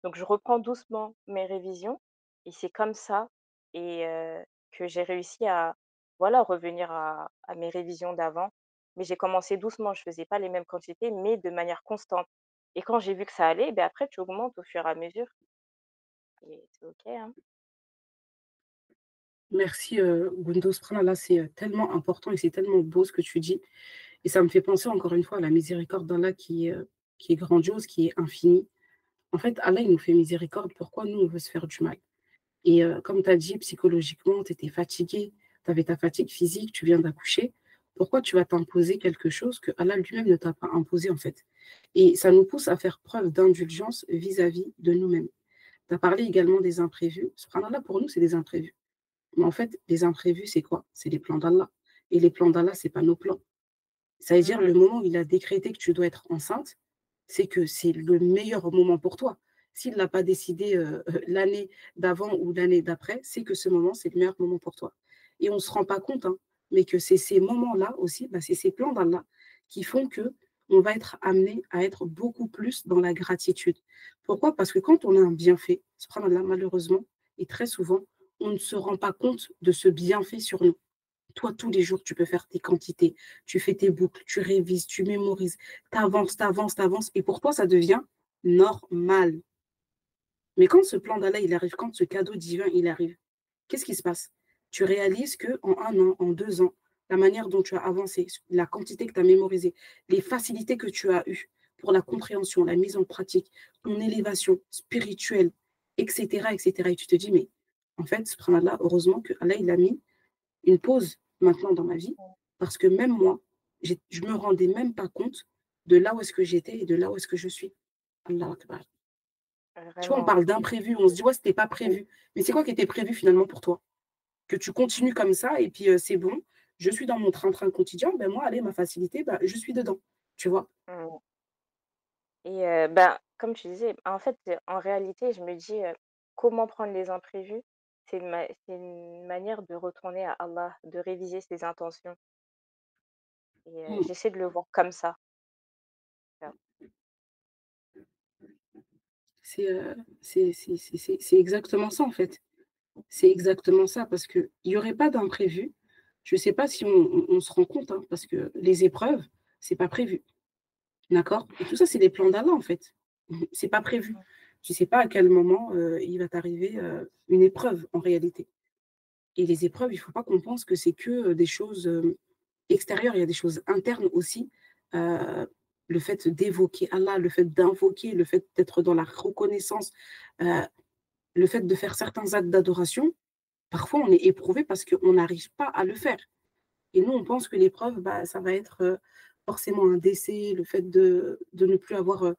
Donc je reprends doucement mes révisions et c'est comme ça que j'ai réussi à, voilà, revenir à mes révisions d'avant. Mais j'ai commencé doucement, je faisais pas les mêmes quantités, mais de manière constante et quand j'ai vu que ça allait, ben après tu augmentes au fur et à mesure et c'est OK, hein. Merci, Gundos Subhanallah, c'est, tellement important et c'est tellement beau ce que tu dis et ça me fait penser encore une fois à la miséricorde d'Allah qui est grandiose, qui est infinie. En fait, Allah, il nous fait miséricorde, pourquoi nous, on veut se faire du mal? Et comme tu as dit, psychologiquement, tu étais fatiguée, tu avais ta fatigue physique, tu viens d'accoucher. Pourquoi tu vas t'imposer quelque chose que Allah lui-même ne t'a pas imposé, en fait? Et ça nous pousse à faire preuve d'indulgence vis-à-vis de nous-mêmes. Tu as parlé également des imprévus. Subhanallah, pour nous, c'est des imprévus. Mais en fait, les imprévus, c'est quoi? C'est les plans d'Allah. Et les plans d'Allah, c'est pas nos plans. Ça veut dire Mmh. le moment où il a décrété que tu dois être enceinte, c'est que c'est le meilleur moment pour toi. S'il l'a pas décidé, l'année d'avant ou l'année d'après, c'est que ce moment, c'est le meilleur moment pour toi et on ne se rend pas compte, hein, mais que c'est ces moments-là aussi, bah, c'est ces plans d'Allah qui font qu'on va être amené à être beaucoup plus dans la gratitude. Pourquoi? Parce que quand on a un bienfait, subhanallah, malheureusement et très souvent, on ne se rend pas compte de ce bienfait sur nous. Toi, tous les jours, tu peux faire tes quantités, tu fais tes boucles, tu révises, tu mémorises, tu avances, tu avances, tu avances et pour toi, ça devient normal. Mais quand ce plan d'Allah, il arrive, quand ce cadeau divin, il arrive, qu'est-ce qui se passe? Tu réalises qu'en un an, en 2 ans, la manière dont tu as avancé, la quantité que tu as mémorisée, les facilités que tu as eues pour la compréhension, la mise en pratique, ton élévation spirituelle, et cetera et tu te dis: «Mais en fait, subhanallah, heureusement que Allah, il a mis une pause maintenant dans ma vie, parce que même moi, je me rendais même pas compte de là où est-ce que j'étais et de là où est-ce que je suis. Allah Akbar. Tu vois, on Vraiment. parle d'imprévu, on se dit: «Ouais, c'était pas prévu». Mais c'est quoi qui était prévu finalement pour toi? Que tu continues comme ça et puis, c'est bon, je suis dans mon train-train quotidien, ben moi, allez, ma facilité, bah, je suis dedans, tu vois? Mmh. Et ben, comme tu disais, en fait, en réalité, je me dis, comment prendre les imprévus? C'est une manière de retourner à Allah, de réviser ses intentions et Mmh. j'essaie de le voir comme ça. Voilà. C'est exactement ça, en fait. C'est exactement ça, parce qu'il y aurait pas d'imprévu. Je sais pas si on se rend compte, hein, parce que les épreuves, c'est pas prévu. D'accord? Et tout ça, c'est des plans d'Allah, en fait. C'est pas prévu. Tu sais pas à quel moment, il va t'arriver, une épreuve, en réalité. Et les épreuves, il faut pas qu'on pense que c'est que, des choses, extérieures. Il y a des choses internes aussi. Heu, le fait d'évoquer Allah, le fait d'invoquer, le fait d'être dans la reconnaissance, heu, le fait de faire certains actes d'adoration, parfois on est éprouvé parce qu'on n'arrive pas à le faire. Et nous, on pense que l'épreuve, bah, ça va être, forcément un décès, le fait de ne plus avoir,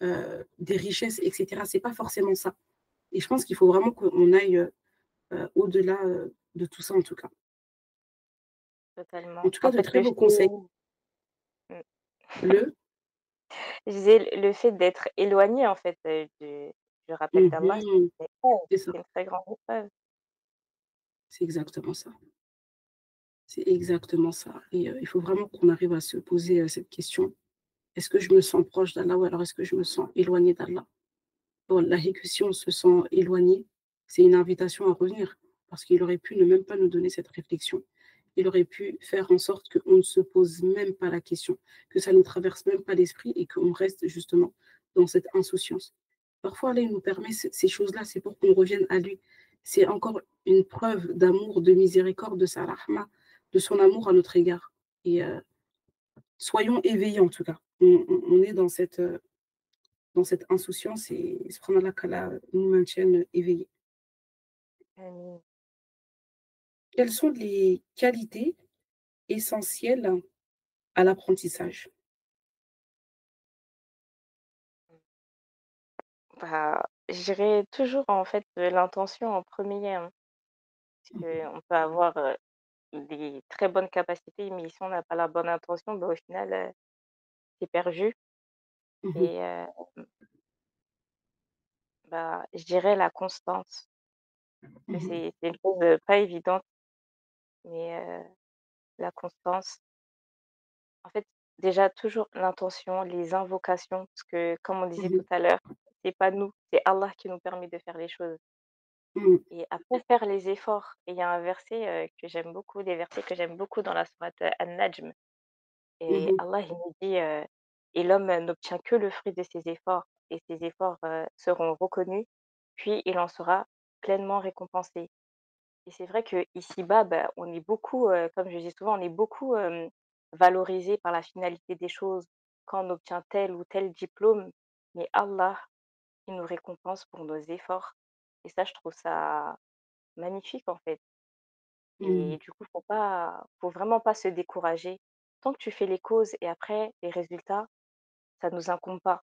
des richesses et cetera. C'est pas forcément ça. Et je pense qu'il faut vraiment qu'on aille, au-delà, de tout ça, en tout cas. En Totalement. tout cas, En de fait, très beaux conseils. mmh, Le je disais le fait d'être éloigné, en fait, du rappel d'Allah, mmh c'est une épreuve, c'est ça, c'est une très grande épreuve. c'est exactement ça. C'est exactement ça et il faut vraiment qu'on arrive à se poser, cette question: «Est-ce que je me sens proche d'Allah ou alors est-ce que je me sens éloignée d'Allah?» Wallahi que si on se sent éloigné, c'est une invitation à revenir parce qu'il aurait pu ne même pas nous donner cette réflexion. Il aurait pu faire en sorte qu'on ne se pose même pas la question, que ça ne nous traverse même pas l'esprit et qu'on reste justement dans cette insouciance. Parfois, Allah, il nous permet ces choses-là, c'est pour qu'on revienne à lui. C'est encore une preuve d'amour, de miséricorde, de sa rahma, de son amour à notre égard et soyons éveillés en tout cas. On est dans cette insouciance et subhanallah qu'Allah nous maintienne éveillés. Mmh. Quelles sont les qualités essentielles à l'apprentissage? Bah, je dirais toujours, en fait, l'intention en premier, hein, parce Mmh qu'on peut avoir, des très bonnes capacités, mais si on n'a pas la bonne intention, bah, au final, c'est perdu mh. et bah, je dirais la constance, que Mmh. c'est une chose, pas évidente, mais la constance, en fait déjà toujours l'intention, les invocations, parce que comme on disait tout Mmh. à l'heure, c'est pas nous, c'est Allah qui nous permet de faire les choses Mmh. et après faire les efforts et il y a un verset, que j'aime beaucoup, des versets que j'aime beaucoup dans la sourate, An-Najm et Mmh. Allah il nous dit: «Et l'homme n'obtient que le fruit de ses efforts et ses efforts, seront reconnus, puis il en sera pleinement récompensé». Et c'est vrai qu'ici-bas, bah, on est beaucoup, comme je dis souvent, on est beaucoup, valorisés par la finalité des choses, quand on obtient tel ou tel diplôme, mais Allah, il nous récompense pour nos efforts et ça, je trouve ça magnifique, en fait Mmh. et du coup, faut vraiment pas se décourager. Tant que tu fais les causes et après les résultats, ça nous incombe pas.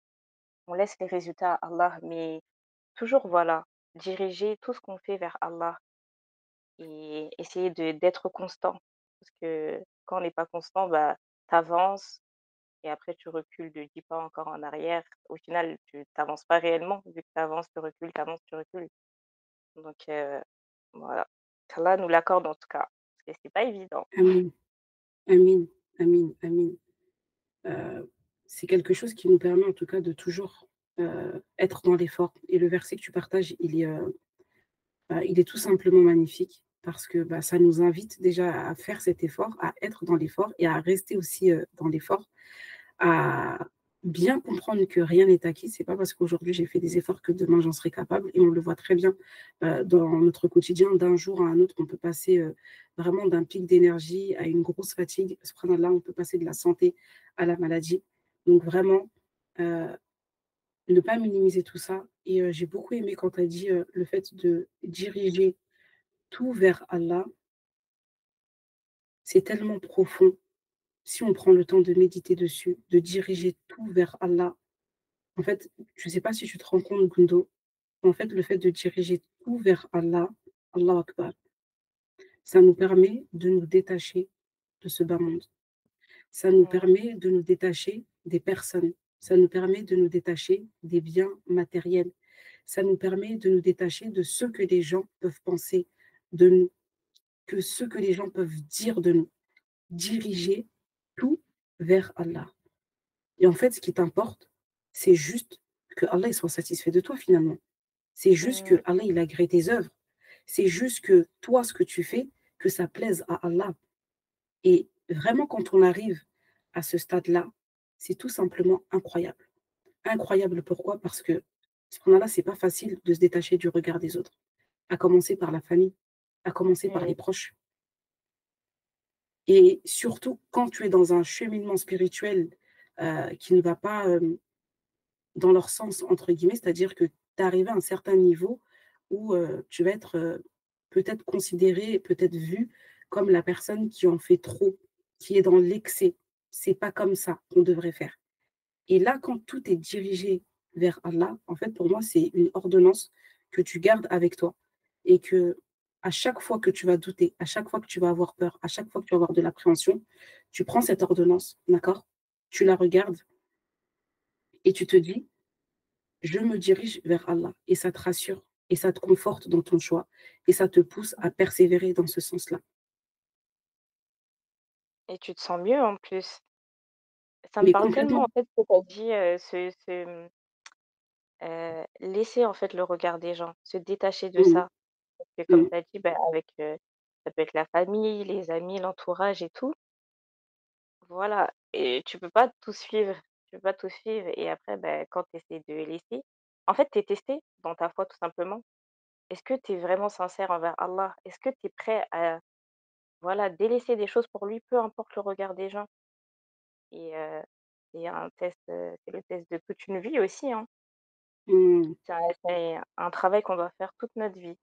On laisse les résultats à Allah, mais toujours, voilà, diriger tout ce qu'on fait vers Allah. Et essayer de d'être constant. Parce que quand on n'est pas constant, bah, tu avances et après tu recules de 10 pas encore en arrière. Au final, tu avances pas réellement vu que tu avances, tu recules, tu avances, tu recules. Donc voilà. Qu'Allah nous l'accorde en tout cas, parce que c'est pas évident. Amin, amin, amin, amin. C'est quelque chose qui nous permet en tout cas de toujours, être dans l'effort et le verset que tu partages, il est tout simplement magnifique parce que, bah, ça nous invite déjà à faire cet effort, à être dans l'effort et à rester aussi, dans l'effort, à bien comprendre que rien n'est acquis. C'est pas parce qu'aujourd'hui j'ai fait des efforts que demain j'en serai capable et on le voit très bien, dans notre quotidien. D'un jour à un autre, on peut passer, vraiment d'un pic d'énergie à une grosse fatigue. Subhanallah, on peut passer de la santé à la maladie. Donc vraiment, heu, ne pas minimiser tout ça et j'ai beaucoup aimé quand tu as dit, le fait de diriger tout vers Allah. C'est tellement profond. Si on prend le temps de méditer dessus, de diriger tout vers Allah. En fait, je ne sais pas si tu te rends compte, Gundo, en fait, le fait de diriger tout vers Allah, Allahu Akbar, ça nous permet de nous détacher de ce bas monde. Ça nous Mmh, permet de nous détacher des personnes. Ça nous permet de nous détacher des biens matériels. Ça nous permet de nous détacher de ce que les gens peuvent penser de nous, que ce que les gens peuvent dire de nous. Diriger tout vers Allah. Et en fait, ce qui t'importe, c'est juste que Allah il soit satisfait de toi finalement. C'est juste que mmh, Allah il agrée tes œuvres. C'est juste que toi, ce que tu fais, que ça plaise à Allah. Et vraiment, quand on arrive à ce stade-là, c'est tout simplement incroyable. Incroyable pourquoi? Parce que ce qu'on a là, c'est pas facile de se détacher du regard des autres, à commencer par la famille, à commencer par oui, les proches. Et surtout, quand tu es dans un cheminement spirituel qui ne va pas dans leur sens, entre guillemets, c'est-à-dire que tu es arrivé à un certain niveau où tu vas être peut-être considéré, peut-être vu comme la personne qui en fait trop, qui est dans l'excès. C'est pas comme ça qu'on devrait faire. Et là, quand tout est dirigé vers Allah, en fait, pour moi, c'est une ordonnance que tu gardes avec toi et que à chaque fois que tu vas douter, à chaque fois que tu vas avoir peur, à chaque fois que tu vas avoir de l'appréhension, tu prends cette ordonnance, d'accord? Tu la regardes et tu te dis: «Je me dirige vers Allah» et ça te rassure et ça te conforte dans ton choix et ça te pousse à persévérer dans ce sens-là. et tu te sens mieux en plus. Ça me Mais parle tellement complètement. en fait ce que tu as dit, laisser en fait le regard des gens, se détacher de Mmh, ça. Parce que comme mmh, tu as dit, bah, avec, ça peut être la famille, les amis, l'entourage et tout. Voilà et tu peux pas tout suivre, tu peux pas tout suivre et après, bah, quand tu essaies de laisser en fait, tu es testé dans ta foi tout simplement. Est-ce que tu es vraiment sincère envers Allah? Est-ce que tu es prêt à, voilà, délaisser des choses pour lui, peu importe le regard des gens? Et c'est un test, c'est le test de toute une vie aussi, hein. mmh, C'est un travail qu'on doit faire toute notre vie.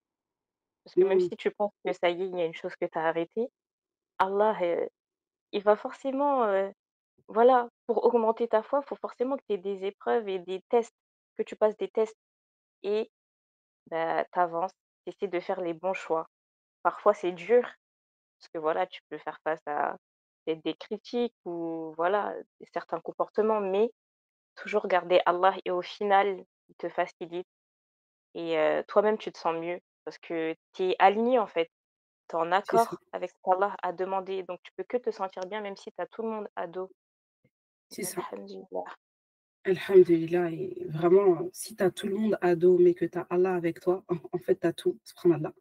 Parce que même mmh, si tu penses que ça y est, il y a une chose que tu as arrêtée, Allah, il va forcément, voilà, pour augmenter ta foi, il faut forcément que tu aies des épreuves et des tests, que tu passes des tests et bah, tu avances, tu essaies de faire les bons choix. Parfois, c'est dur parce que, voilà, tu peux faire face à peut-être des critiques ou voilà, certains comportements, mais toujours garder Allah et au final, il te facilite et toi-même, tu te sens mieux parce que tu es aligné, en fait. Tu es en c'est ça. accord avec ce qu'Allah a demandé, donc tu peux que te sentir bien même si tu as tout le monde à dos. c'est ça. Alhamdulillah. Alhamdulillah et vraiment, si tu as tout le monde à dos, mais que tu as Allah avec toi, en fait, tu as tout, subhanallah.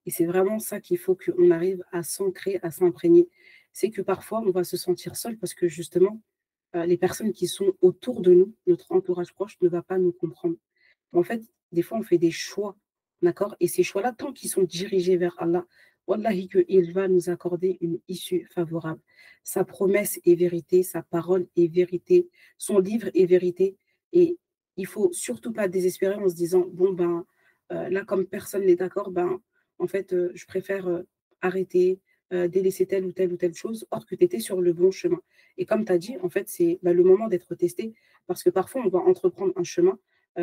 Et c'est vraiment ça qu'il faut qu'on arrive à s'ancrer, à s'imprégner. C'est que parfois, on va se sentir seul parce que justement, les personnes qui sont autour de nous, notre entourage proche, ne va pas nous comprendre. En fait, des fois, on fait des choix, d'accord? Et ces choix-là, tant qu'ils sont dirigés vers Allah, wallahi qu'il va nous accorder une issue favorable. Sa promesse est vérité, sa parole est vérité, son livre est vérité. Et il faut surtout pas désespérer en se disant, bon, ben, là, comme personne n'est d'accord, ben, en fait, je préfère arrêter, délaisser telle ou telle chose, or que tu étais sur le bon chemin. Et comme tu as dit, en fait, c'est bah, le moment d'être testé, parce que parfois, on va entreprendre un chemin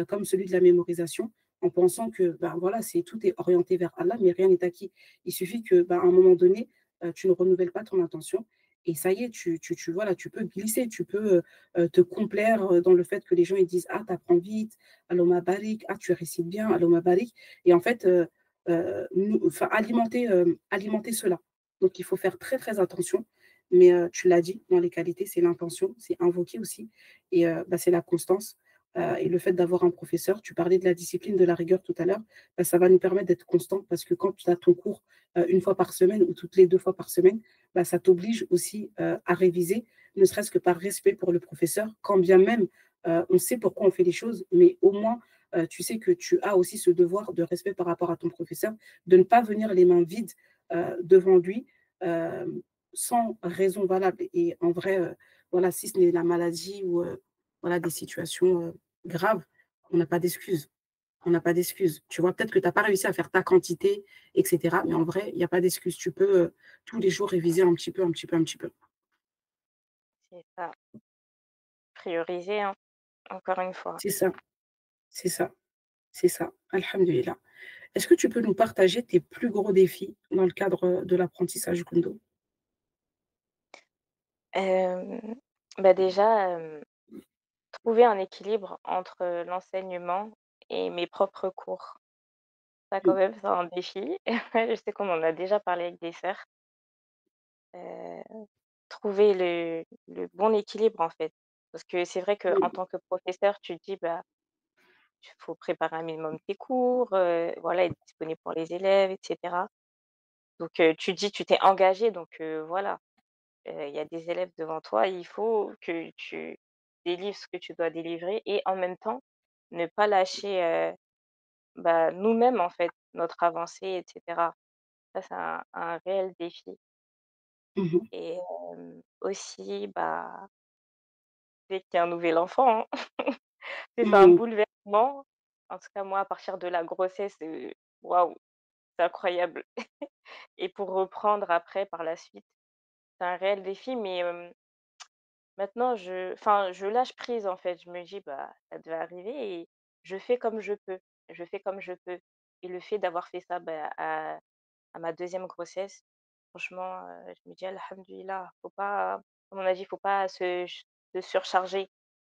comme celui de la mémorisation, en pensant que ben, voilà, tout est orienté vers Allah, mais rien n'est acquis. Il suffit que, ben, à un moment donné, tu ne renouvelles pas ton intention. Et ça y est, voilà, tu peux glisser, tu peux te complaire dans le fait que les gens ils disent ah, tu apprends vite, Alloma barik, ah, tu récites bien, Alloma barik. Et en fait, alimenter cela. Donc, il faut faire très, très attention. Mais tu l'as dit, dans les qualités, c'est l'intention, c'est invoquer aussi. Et bah, c'est la constance. Et le fait d'avoir un professeur, tu parlais de la discipline, de la rigueur tout à l'heure, bah, ça va nous permettre d'être constant parce que quand tu as ton cours une fois par semaine ou toutes les 2 fois par semaine, bah, ça t'oblige aussi à réviser, ne serait-ce que par respect pour le professeur, quand bien même on sait pourquoi on fait les choses, mais au moins tu sais que tu as aussi ce devoir de respect par rapport à ton professeur, de ne pas venir les mains vides devant lui euh, sans raison valable. Et en vrai, voilà, si ce n'est la maladie ou voilà, des situations graves, on n'a pas d'excuses. On n'a pas d'excuses. Tu vois, peut-être que tu n'as pas réussi à faire ta quantité, etc. Mais en vrai, il n'y a pas d'excuses. Tu peux tous les jours réviser un petit peu, un petit peu, un petit peu. C'est ça. Prioriser, hein, encore une fois. C'est ça, c'est ça, c'est ça. Alhamdulillah. Est-ce que tu peux nous partager tes plus gros défis dans le cadre de l'apprentissage Kundo? Hem, Bah, déjà, trouver un équilibre entre l'enseignement et mes propres cours. Ça quand Mm, même, c'est un défi. Je sais qu'on en a déjà parlé avec des sœurs. Trouver le bon équilibre, en fait. Parce que c'est vrai qu'en mm, tant que professeur, tu te dis: «Bah, il faut préparer un minimum tes cours, voilà, être disponible pour les élèves et cetera». Donc tu te dis tu t'es engagé donc voilà, il y a des élèves devant toi, il faut que tu délivres ce que tu dois délivrer et en même temps, ne pas lâcher, bah, nous-mêmes, en fait, notre avancée et cetera. Ça, c'est un réel défi mhm, et aussi, bah, dès qu'il y a un nouvel enfant, hein, c'est un mm. bouleversement. En tout cas, moi, à partir de la grossesse, waouh, c'est incroyable et pour reprendre après, par la suite, c'est un réel défi mais maintenant je lâche prise, en fait. Je me dis: «Bah, ça devait arriver et je fais comme je peux, je fais comme je peux» et le fait d'avoir fait ça, bah, à ma deuxième grossesse, franchement, je me dis: «Alhamdoulilah», faut pas comme on a dit, faut pas se surcharger.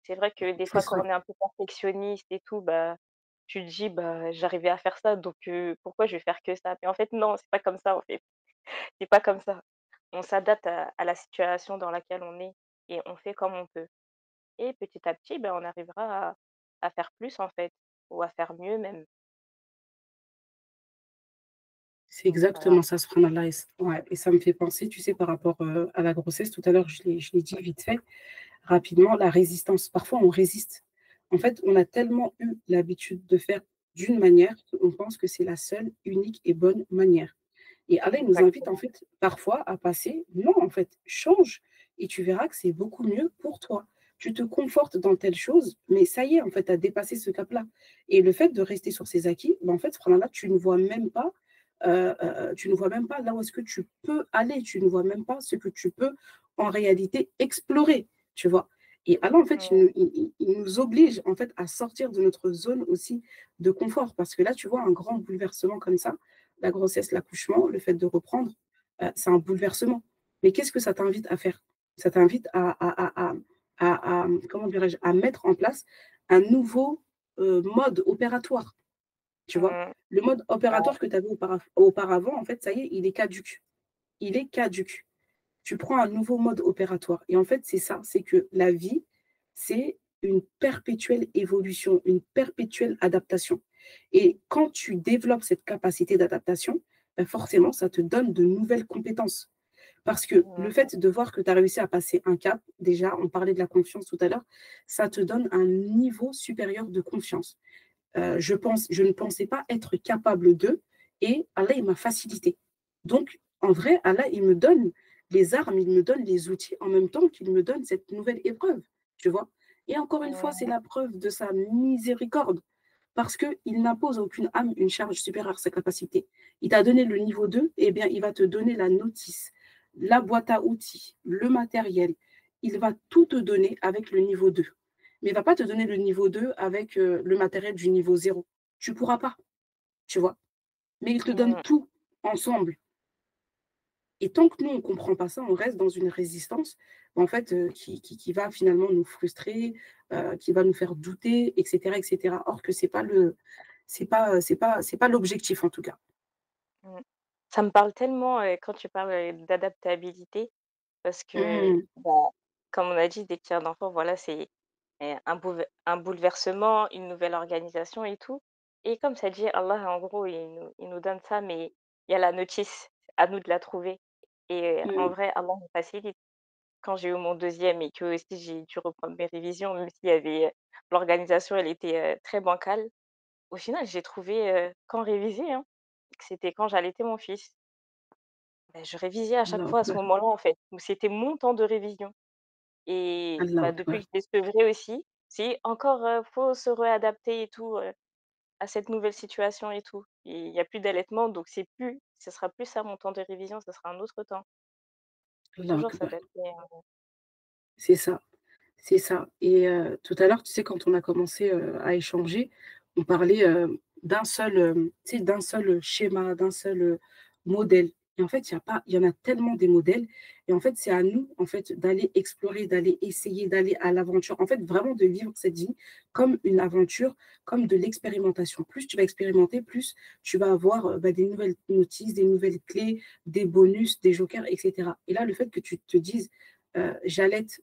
C'est vrai que des C'est fois, quand ça. on est un peu perfectionniste et tout, bah, tu te dis: «Bah, j'arrivais à faire ça, donc pourquoi je vais faire que ça?» mais en fait, non, c'est pas comme ça, en fait. C'est pas comme ça. On s'adapte à la situation dans laquelle on est et on fait comme on peut et petit à petit, ben, on arrivera à faire plus, en fait, ou à faire mieux même, C'est donc voilà. exactement ça, subhanallah. Ouais, et ça me fait penser, tu sais, par rapport à la grossesse, tout à l'heure, je l'ai dit vite fait, rapidement, la résistance. Parfois, on résiste. En fait, on a tellement eu l'habitude de faire d'une manière qu'on pense que c'est la seule, unique et bonne manière. Et Allah il nous invite, en Exactement. fait, parfois à passer, non, en fait, change et tu verras que c'est beaucoup mieux pour toi. Tu te confortes dans telle chose, mais ça y est, en fait, tu as dépassé ce cap-là. Et le fait de rester sur ses acquis, ben, en fait, subhanallah, tu ne vois même pas là où est-ce que tu peux aller, tu ne vois même pas ce que tu peux en réalité explorer, tu vois. Et Allah, en fait, Mmh, il nous oblige en fait à sortir de notre zone aussi de confort, parce que là, tu vois, un grand bouleversement comme ça, la grossesse, l'accouchement, le fait de reprendre, c'est un bouleversement. Mais qu'est-ce que ça t'invite à faire? Ça t'invite comment dirais-je, à mettre en place un nouveau mode opératoire, tu vois. mmh, Le mode bah, opératoire que tu avais auparavant, en fait, ça y est, il est caduque. Il est caduque. tu prends un nouveau mode opératoire et en fait, c'est ça, c'est que la vie, c'est une perpétuelle évolution, une perpétuelle adaptation et quand tu développes cette capacité d'adaptation, bah, forcément, ça te donne de nouvelles compétences. Parce que le Mmh. fait de voir que tu as réussi à passer un cap, déjà, on parlait de la confiance tout à l'heure, ça te donne un niveau supérieur de confiance. Je ne pensais pas être capable de et Allah, il m'a facilité. Donc, en vrai, Allah, il me donne les armes, il me donne les outils en même temps qu'il me donne cette nouvelle épreuve, tu vois? Et encore une fois, c'est Mmh. la preuve de sa miséricorde parce qu'il n'impose à aucune âme une charge supérieure à sa capacité. Il t'a donné le niveau 2, eh bien, il va te donner la notice, la boîte à outils, le matériel. Il va tout te donner avec le niveau 2. Mais il va pas te donner le niveau 2 avec, le matériel du niveau 0. Tu pourras pas, tu vois? Mais il te donne Mmh. tout ensemble et tant que nous, on comprend pas ça, on reste dans une résistance, en fait, qui va finalement nous frustrer, qui va nous faire douter et cetera. Or que c'est pas l'objectif en tout cas. Mmh. Ça me parle tellement, quand tu parles, d'adaptabilité parce que, Mmh, bah, comme on a dit, dès qu'il y a un enfant, voilà, c'est, un bouleversement, une nouvelle organisation et tout et comme ça dit, Allah, en gros, il nous donne ça, mais il y a la notice, à nous de la trouver et en mmh, vrai, Allah nous facilite. Quand j'ai eu mon deuxième et que aussi j'ai dû reprendre mes révisions, même s'il y avait, l'organisation, elle était, très bancale, au final, j'ai trouvé, quand réviser, hein. C'était quand j'allaitais mon fils. Beh, je révisais à chaque Allahu fois à ce akbar, moment-là, en fait, où c'était mon temps de révision et Allahu bah, depuis akbar. que je l'ai sevré aussi, c'est encore, faut se réadapter et tout, à cette nouvelle situation et tout. Et il y a plus d'allaitement, donc ce sera plus ça mon temps de révision, ce sera un autre temps. Faut Allahu toujours akbar. s'adapter, hein. C'est ça. C'est ça et tout à l'heure, tu sais, quand on a commencé, à échanger, on parlait, d'un seul, tu sais, d'un seul, schéma, d'un seul, modèle et en fait, il y en a tellement des modèles et en fait, c'est à nous, en fait, d'aller explorer, d'aller essayer, d'aller à l'aventure. En fait, vraiment de vivre cette vie comme une aventure, comme de l'expérimentation. Plus tu vas expérimenter, plus tu vas avoir, bah, des nouvelles notices, des nouvelles clés, des bonus, des jokers et cetera et là, le fait que tu te dises: j'allaite,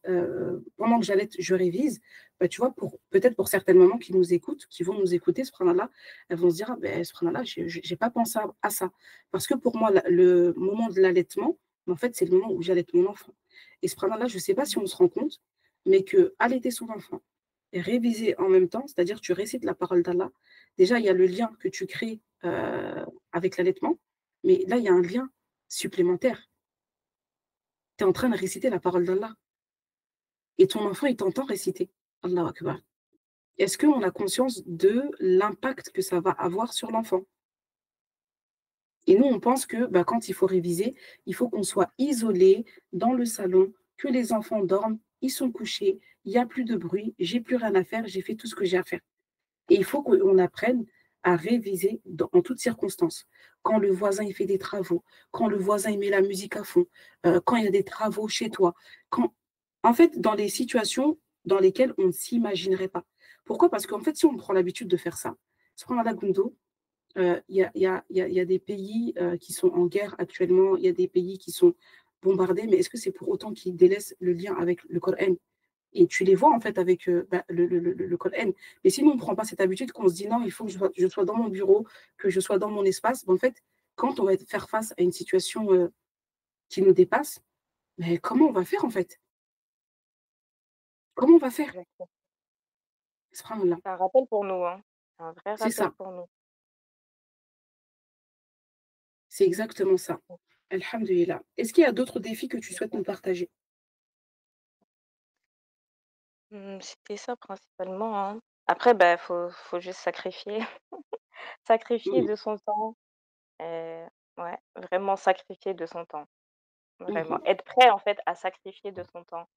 pendant que j'allaite, je révise, bah, tu vois, peut-être pour certaines mamans qui nous écoutent, qui vont nous écouter, subhanallah, elles vont se dire: «Ah beh, subhanallah, j'ai pas pensé à ça». Parce que pour moi, le moment de l'allaitement, en fait, c'est le moment où j'allaite mon enfant et subhanallah, je ne sais pas si on se rend compte, mais qu'allaiter son enfant et réviser en même temps, c'est-à-dire tu récites la parole d'Allah. Déjà, il y a le lien que tu crées, avec l'allaitement, mais là, il y a un lien supplémentaire. Tu es en train de réciter la parole d'Allah. Et ton enfant, il t'entend réciter. Allahu akbar. Est-ce qu'on a conscience de l'impact que ça va avoir sur l'enfant? Et nous, on pense que, bah, quand il faut réviser, il faut qu'on soit isolé dans le salon, que les enfants dorment, ils sont couchés, il y a plus de bruit, j'ai plus rien à faire, j'ai fait tout ce que j'ai à faire. Et il faut qu'on apprenne à réviser en toutes circonstances. Quand le voisin il fait des travaux, quand le voisin il met la musique à fond, quand il y a des travaux chez toi, quand en fait, dans les situations dans lesquelles on ne s'imaginerait pas. Pourquoi? Parce qu'en fait, si on prend l'habitude de faire ça, subhanallah Gundo, il y a des pays, qui sont en guerre actuellement, il y a des pays qui sont bombardés, mais est-ce que c'est pour autant qu'ils délaissent le lien avec le Coran? Et tu les vois en fait avec, bah, le code N. Mais si nous on ne prend pas cette habitude, qu'on se dit: «Non, il faut que je sois dans mon bureau, que je sois dans mon espace», bah, en fait, quand on va faire face à une situation, qui nous dépasse, mais comment on va faire en fait? Comment on va faire? Exactement. Subhanallah. C'est un rappel pour nous, hein. C'est un vrai C'est rappel ça, pour nous. c'est exactement ça. Alhamdulillah. Est-ce qu'il y a d'autres défis que tu souhaites nous partager? C'était ça principalement, hein. Après, bah, faut juste sacrifier sacrifier Mmh. de son temps, ouais, vraiment sacrifier de son temps, Mmh vraiment. mh. Être prêt, en fait, à sacrifier de son temps,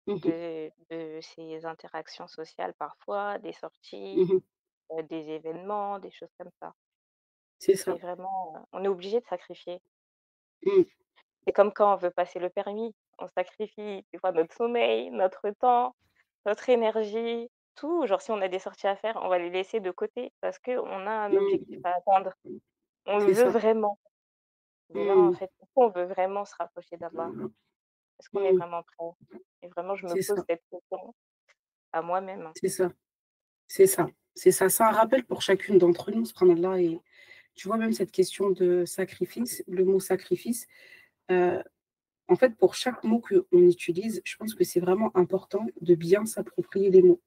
Mmh mh. de ses interactions sociales parfois, des sorties, Mmh. des événements, des choses comme ça. C'est C'est ça. vraiment, on est obligé de sacrifier. Mmh. C'est comme quand on veut passer le permis, on sacrifie des fois notre sommeil, notre temps, notre énergie, tout. Genre si on a des sorties à faire, on va les laisser de côté parce qu'on a un objectif Mmh. à atteindre. On le C'est veut ça. vraiment. de voir en Mmh. fait pourquoi on veut vraiment se rapprocher d'Allah. Est-ce qu'on est Mmh. vraiment prêt? Et vraiment, je me C'est pose ça, cette question à moi-même, hein. c'est ça, c'est ça, c'est ça. C'est un rappel pour chacune d'entre nous, subhanallah et tu vois même cette question de sacrifice, le mot sacrifice, heu, en fait, pour chaque mot qu'on utilise, je pense que c'est vraiment important de bien s'approprier les mots.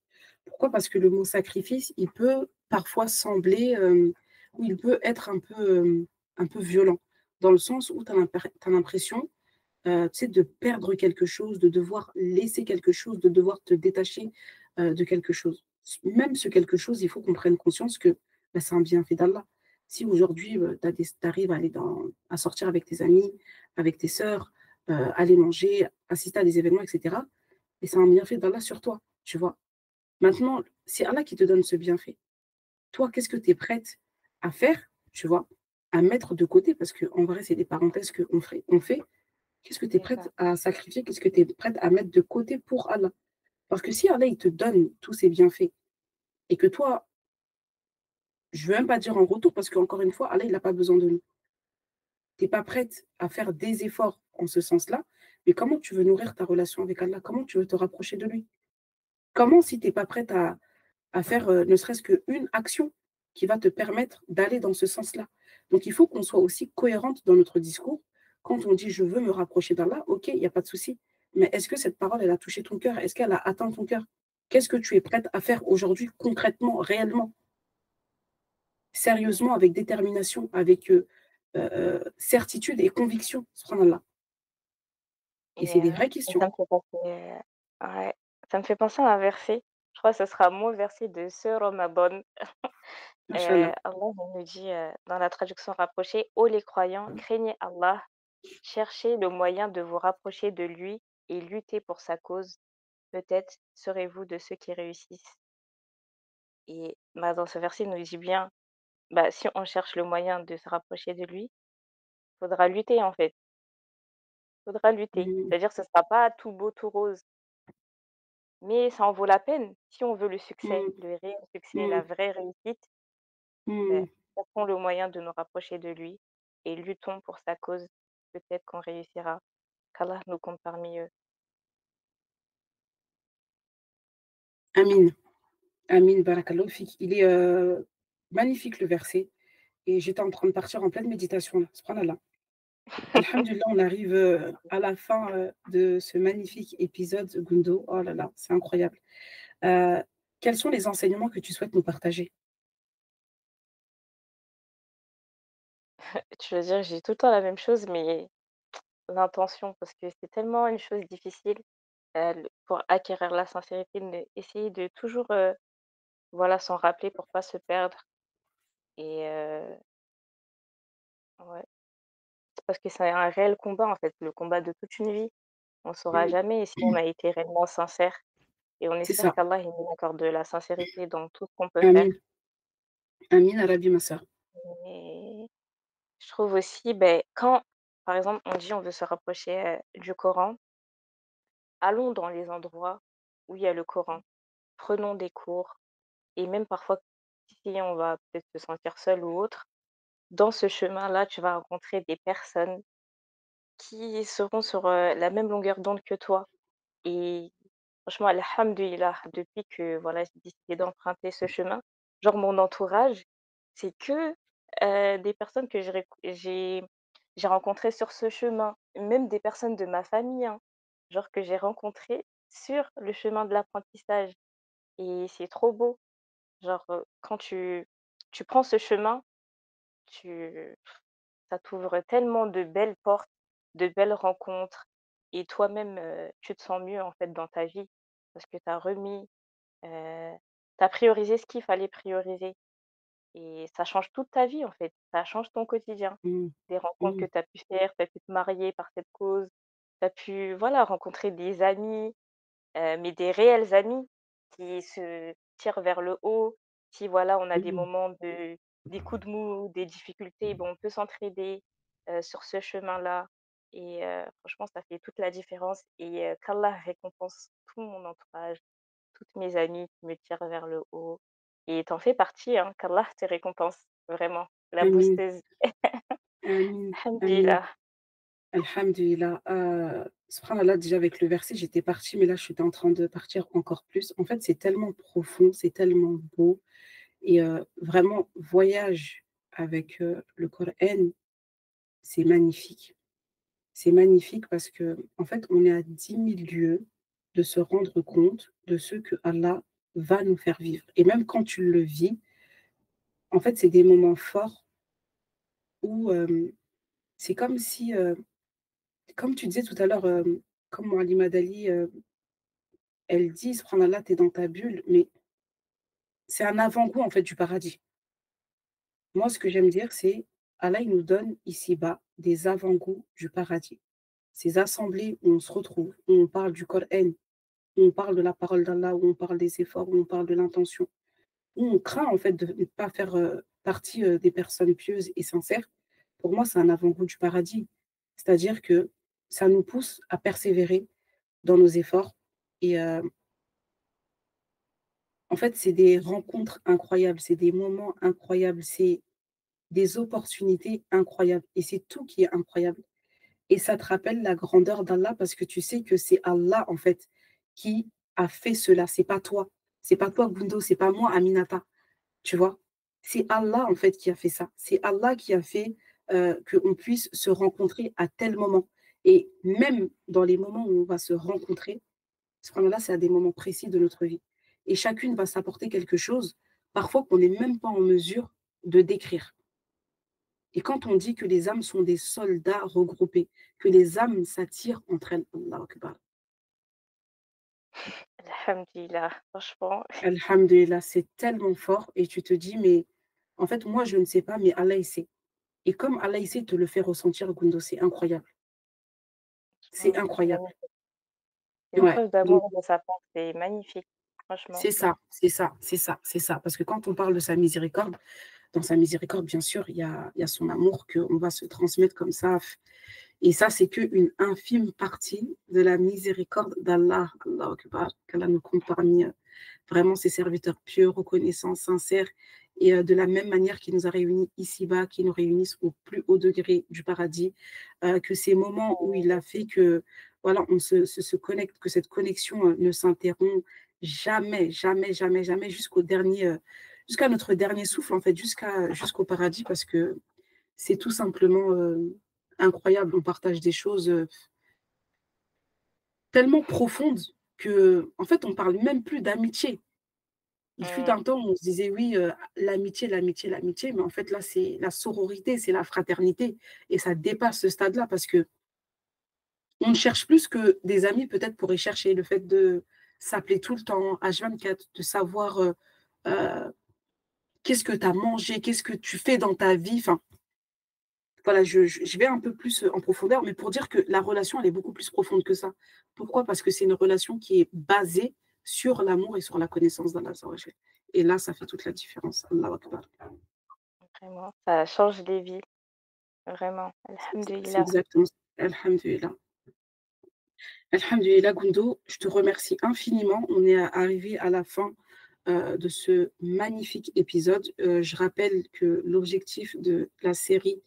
Pourquoi? Parce que le mot sacrifice, il peut parfois sembler, ou il peut être un peu violent, dans le sens où tu as l'impression, tu sais, de perdre quelque chose, de devoir laisser quelque chose, de devoir te détacher, de quelque chose. Même ce quelque chose, il faut qu'on prenne conscience que, bah, c'est un bienfait d'Allah. Si aujourd'hui, tu arrives à aller à sortir avec tes amis, avec tes sœurs, aller manger, assister à des événements et cetera et c'est un bienfait d'Allah sur toi, tu vois? Maintenant, c'est Allah qui te donne ce bienfait. Toi, qu'est-ce que tu es prête à faire, tu vois? À mettre de côté parce qu'en vrai, c'est des parenthèses on fait. Qu'est-ce que tu es C'est prête ça, à sacrifier? Qu'est-ce que tu es prête à mettre de côté pour Allah? Parce que si Allah, il te donne tous ces bienfaits et que toi, je veux même pas dire en retour parce qu'encore une fois, Allah, il a pas besoin de nous. Tu es pas prête à faire des efforts en ce sens-là, mais comment tu veux nourrir ta relation avec Allah? Comment tu veux te rapprocher de lui? Comment si tu es pas prête à faire, ne serait-ce qu'une action qui va te permettre d'aller dans ce sens-là. Donc il faut qu'on soit aussi cohérente dans notre discours. Quand on dit: «Je veux me rapprocher d'Allah», OK, il y a pas de souci. Mais est-ce que cette parole, elle a touché ton cœur? Est-ce qu'elle a atteint ton cœur? Qu'est-ce que tu es prête à faire aujourd'hui concrètement, réellement, sérieusement, avec détermination, avec, certitude et conviction? Subhanallah et et c'est des vraies ça questions. me fait penser, ouais, ça me fait penser à un verset. Je crois que ce sera mon verset de ce Ramadan. Machallah. Allah il nous dit, dans la traduction rapprochée: «Ô les croyants, craignez Allah, cherchez le moyen de vous rapprocher de lui et luttez pour sa cause. Peut-être serez-vous de ceux qui réussissent». Et bah, dans ce verset, il nous dit bien, bah, si on cherche le moyen de se rapprocher de lui, faudra lutter en fait, faudra lutter. Mmh, C'est-à-dire que ce sera pas tout beau, tout rose, mais ça en vaut la peine. Si on veut le succès, mmh, le réel succès, mmh, la vraie réussite, beh, mmh. cherchons le moyen de nous rapprocher de lui et luttons pour sa cause. Peut-être qu'on réussira. Qu'Allah nous compte parmi eux. Amin, amin, barakallahu fik. Il est, magnifique le verset. Et j'étais en train de partir en pleine méditation là, subhanallah. Alhamdulillah, on arrive, à la fin, de ce magnifique épisode Gundo. Oh là là, c'est incroyable. Heu, Quels sont les enseignements que tu souhaites nous partager? Je veux dire, j'ai tout le temps la même chose, mais l'intention, parce que c'est tellement une chose difficile, pour acquérir la sincérité, essayer de toujours, voilà, s'en rappeler pour pas se perdre et ouais, c'est parce que c'est un réel combat, en fait, le combat de toute une vie. On saura Mmh. jamais si on a été réellement sincère et on C'est espère ça. qu'Allah, il nous accorde de la sincérité dans tout ce qu'on peut faire. Amin. Amin ya rabbi ma sœur. Et je trouve aussi, beh, quand, par exemple, on dit on veut se rapprocher, du Coran, allons dans les endroits où il y a le Coran. Prenons des cours et même parfois, si on va peut-être se sentir seul ou autre, dans ce chemin-là, tu vas rencontrer des personnes qui seront sur, la même longueur d'onde que toi et franchement, alhamdoulilah, depuis que, voilà, j'ai décidé d'emprunter ce chemin, genre mon entourage, c'est que, des personnes que j'ai rencontrées sur ce chemin, même des personnes de ma famille, hein, genre que j'ai rencontrées sur le chemin de l'apprentissage et c'est trop beau. Genre, quand tu prends ce chemin, tu ça t'ouvre tellement de belles portes, de belles rencontres et toi-même, tu te sens mieux, en fait, dans ta vie parce que tu as remis, heu, tu as priorisé ce qu'il fallait prioriser et ça change toute ta vie, en fait. Ça change ton quotidien. Mmh. Des rencontres que Mmh. tu as pu faire, tu as pu te marier par cette cause, tu as pu, voilà, rencontrer des amis, mais des réels amis qui se tirent vers le haut. Si voilà, on a des Mmh. moments des coups de mou, des difficultés, bon, on peut s'entraider, sur ce chemin-là et franchement, ça fait toute la différence et qu'Allah récompense tout mon entourage, toutes mes amies qui me tirent vers le haut et tu en fais partie, hein, qu'Allah te récompense, vraiment, la Amin. boosteuse. Amin, amin. Alhamdulillah. Alhamdulillah. Subhanallah, déjà avec le verset, j'étais partie, mais là, je suis en train de partir encore plus. En fait, c'est tellement profond, c'est tellement beau et vraiment, voyage avec, le Coran, c'est magnifique. C'est magnifique parce que en fait, on est à 10 000 lieues de se rendre compte de ce que Allah va nous faire vivre et même quand tu le vis, en fait, c'est des moments forts où, c'est comme si, comme tu disais tout à l'heure, comme Moualima Dali, elle dit: «Subhanallah, tu es dans ta bulle», mais c'est un avant-goût, en fait, du paradis. Moi, ce que j'aime dire, c'est Allah, il nous donne ici-bas des avant-goûts du paradis. Ces assemblées où on se retrouve, où on parle du Coran, où on parle de la parole d'Allah, où on parle des efforts, où on parle de l'intention, où on craint, en fait, de ne pas faire, partie, des personnes pieuses et sincères. Pour moi, c'est un avant-goût du paradis. C'est-à-dire que ça nous pousse à persévérer dans nos efforts et en fait, c'est des rencontres incroyables, c'est des moments incroyables, c'est des opportunités incroyables et c'est tout qui est incroyable et ça te rappelle la grandeur d'Allah parce que tu sais que c'est Allah, en fait, qui a fait cela, c'est pas toi. C'est pas toi, Gundo, c'est pas moi, Aminata, tu vois? C'est Allah, en fait, qui a fait ça. C'est Allah qui a fait, qu'on puisse se rencontrer à tel moment et même dans les moments où on va se rencontrer, subhanallah, c'est à des moments précis de notre vie et chacune va s'apporter quelque chose, parfois qu'on n'est même pas en mesure de décrire. Et quand on dit que les âmes sont des soldats regroupés, que les âmes s'attirent entre elles, Allahu akbar. Alhamdulillah. Franchement, Alhamdulillah, c'est tellement fort et tu te dis, mais en fait, moi, je ne sais pas, mais Allah, il sait. Et comme Allah, il sait te le fait ressentir, Gundo, c'est incroyable. C'est franchement, c'est incroyable. magnifique. Une Ouais, preuve donc d'amour de sa part, c'est magnifique, franchement. c'est ça, c'est ça, c'est ça, c'est ça. Parce que quand on parle de sa miséricorde, dans sa miséricorde, bien sûr, il y a son amour qu'on va se transmettre comme ça. Et ça, c'est qu'une infime partie de la miséricorde d'Allah. Allahu Akbar, qu'Allah nous compte parmi vraiment ses serviteurs pieux, reconnaissants, sincères, et de la même manière qu'il nous a réunis ici-bas, qu'il nous réunisse au plus haut degré du paradis, que ces moments où il a fait que, voilà, on se connecte, que cette connexion ne s'interrompt jamais, jamais, jamais, jamais, jusqu'au dernier, jusqu'à notre dernier souffle, en fait, jusqu'au paradis, parce que c'est tout simplement incroyable. On partage des choses tellement profondes que, en fait, on parle même plus d'amitié. Il fut Mmh, un temps où on se disait oui, l'amitié, l'amitié, l'amitié, mais en fait là, c'est la sororité, c'est la fraternité et ça dépasse ce stade-là parce que on ne cherche plus que des amis peut-être pourraient chercher le fait de s'appeler tout le temps, H24, de savoir, heu, qu'est-ce que tu as mangé, qu'est-ce que tu fais dans ta vie, enfin, voilà, je vais un peu plus, en profondeur, mais pour dire que la relation, elle est beaucoup plus profonde que ça. Pourquoi? Parce que c'est une relation qui est basée sur l'amour et sur la connaissance d'Allah Azza wa Jal et là, ça fait toute la différence. Allahu akbar. vraiment, ça change des vies, vraiment. C'est Alhamdulillah. exactement ça. Alhamdulillah. Alhamdulillah, Gundo, je te remercie infiniment. On est arrivé à la fin, de ce magnifique épisode. Je rappelle que l'objectif de la série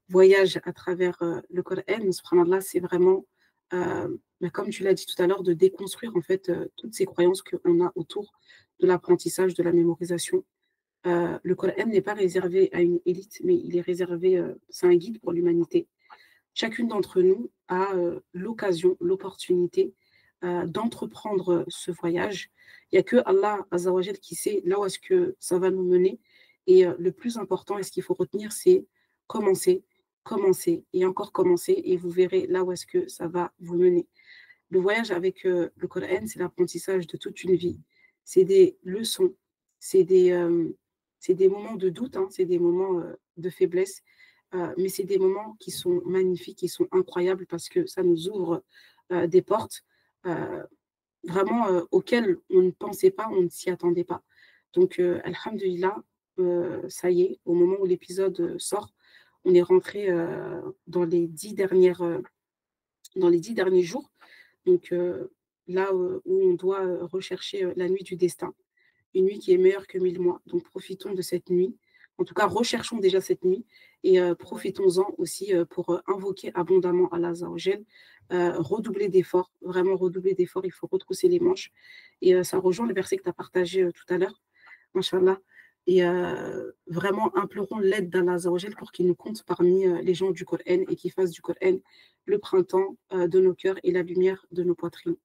Voyage à travers, le Coran, subhanallah, c'est vraiment, bah, comme tu l'as dit tout à l'heure, de déconstruire en fait, toutes ces croyances qu'on a autour de l'apprentissage, de la mémorisation. Le Coran n'est pas réservé à une élite, mais il est réservé, c'est un guide pour l'humanité. Chacune d'entre nous a, l'occasion, l'opportunité, d'entreprendre, ce voyage. Il y a que Allah Azza wa Jal qui sait là où est-ce que ça va nous mener et le plus important et ce qu'il faut retenir, c'est commencer, commencer et encore commencer et vous verrez là où est-ce que ça va vous mener. Le voyage avec, le Coran, c'est l'apprentissage de toute une vie. C'est des leçons, c'est des, c'est des moments de doute, hein, c'est des moments, de faiblesse, mais c'est des moments qui sont magnifiques, qui sont incroyables parce que ça nous ouvre, des portes, heu, vraiment, auxquelles on ne pensait pas, on ne s'y attendait pas. Donc, alhamdulillah, ça y est, au moment où l'épisode, sort, on est rentré, dans les 10 derniers jours. Donc, là, où on doit, rechercher, la nuit du destin, une nuit qui est meilleure que 1000 mois. Donc profitons de cette nuit, En tout cas, recherchons déjà cette nuit et Mmh. profitons-en aussi, pour, invoquer abondamment Allah Azza wa Jal, redoubler d'efforts, vraiment redoubler d'efforts, il faut retrousser les manches et ça rejoint le verset que tu as partagé, tout à l'heure, mashallah et vraiment implorons l'aide d'Allah Azza wa Jal pour qu'il nous compte parmi, les gens du Coran et qu'il fasse du Coran le printemps, de nos cœurs et la lumière de nos poitrines.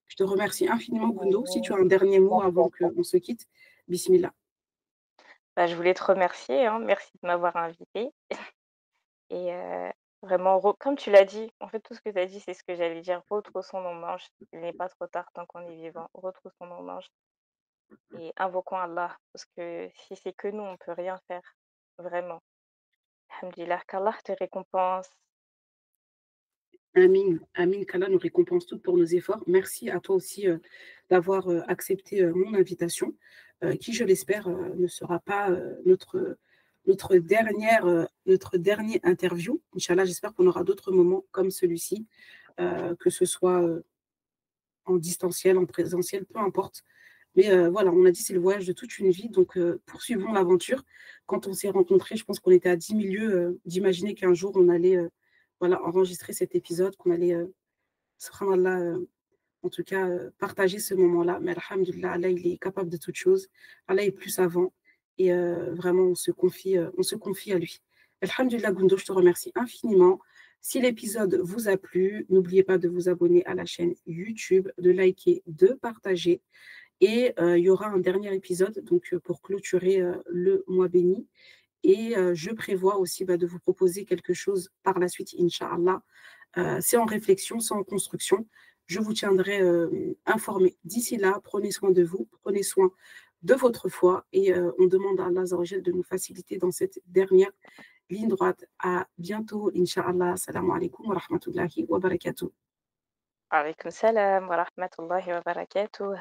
Je te remercie infiniment Goundo. Si tu as un dernier mot avant qu'on se quitte, bismillah. Bah, je voulais te remercier, hein. Merci de m'avoir invitée et vraiment comme tu l'as dit, en fait, tout ce que tu as dit, c'est ce que j'allais dire: «Retroussons nos manches, il n'est pas trop tard tant qu'on est vivant. Retroussons nos manches et invoquons Allah parce que si c'est que nous, on peut rien faire, vraiment». Alhamdulillah, qu'Allah te récompense. Amin, amin, qu'Allah nous récompense toutes pour nos efforts. Merci à toi aussi d'avoir accepté mon invitation, qui, je l'espère, ne sera pas notre dernier interview. Inch'Allah, j'espère qu'on aura d'autres moments comme celui-ci, que ce soit en distanciel, en présentiel, peu importe. Mais voilà, on a dit c'est le voyage de toute une vie, donc poursuivons l'aventure. Quand on s'est rencontrés, je pense qu'on était à 10 000 lieues d'imaginer qu'un jour on allait voilà, enregistrer cet épisode, qu'on allait, subhanallah, en tout cas, partager ce moment-là. Mais alhamdoulilah, Allah, il est capable de toutes choses. Allah est plus savant et vraiment, on se confie à lui. Alhamdoulilah, Gundo, je te remercie infiniment. Si l'épisode vous a plu, n'oubliez pas de vous abonner à la chaîne YouTube, de liker, de partager. Et il y aura un dernier épisode donc pour clôturer, le mois béni et je prévois aussi, bah, de vous proposer quelque chose par la suite, inch'Allah. C'est en réflexion, c'est en construction. Je vous tiendrai, informés. D'ici là, prenez soin de vous, prenez soin de votre foi et on demande à Allah Azza wa Jal de nous faciliter dans cette dernière ligne droite. À bientôt, inch'Allah. Salam alaikum wa rahmatullahi wa barakatuh. Alaykoum salam wa rahmatullahi wa barakatuh.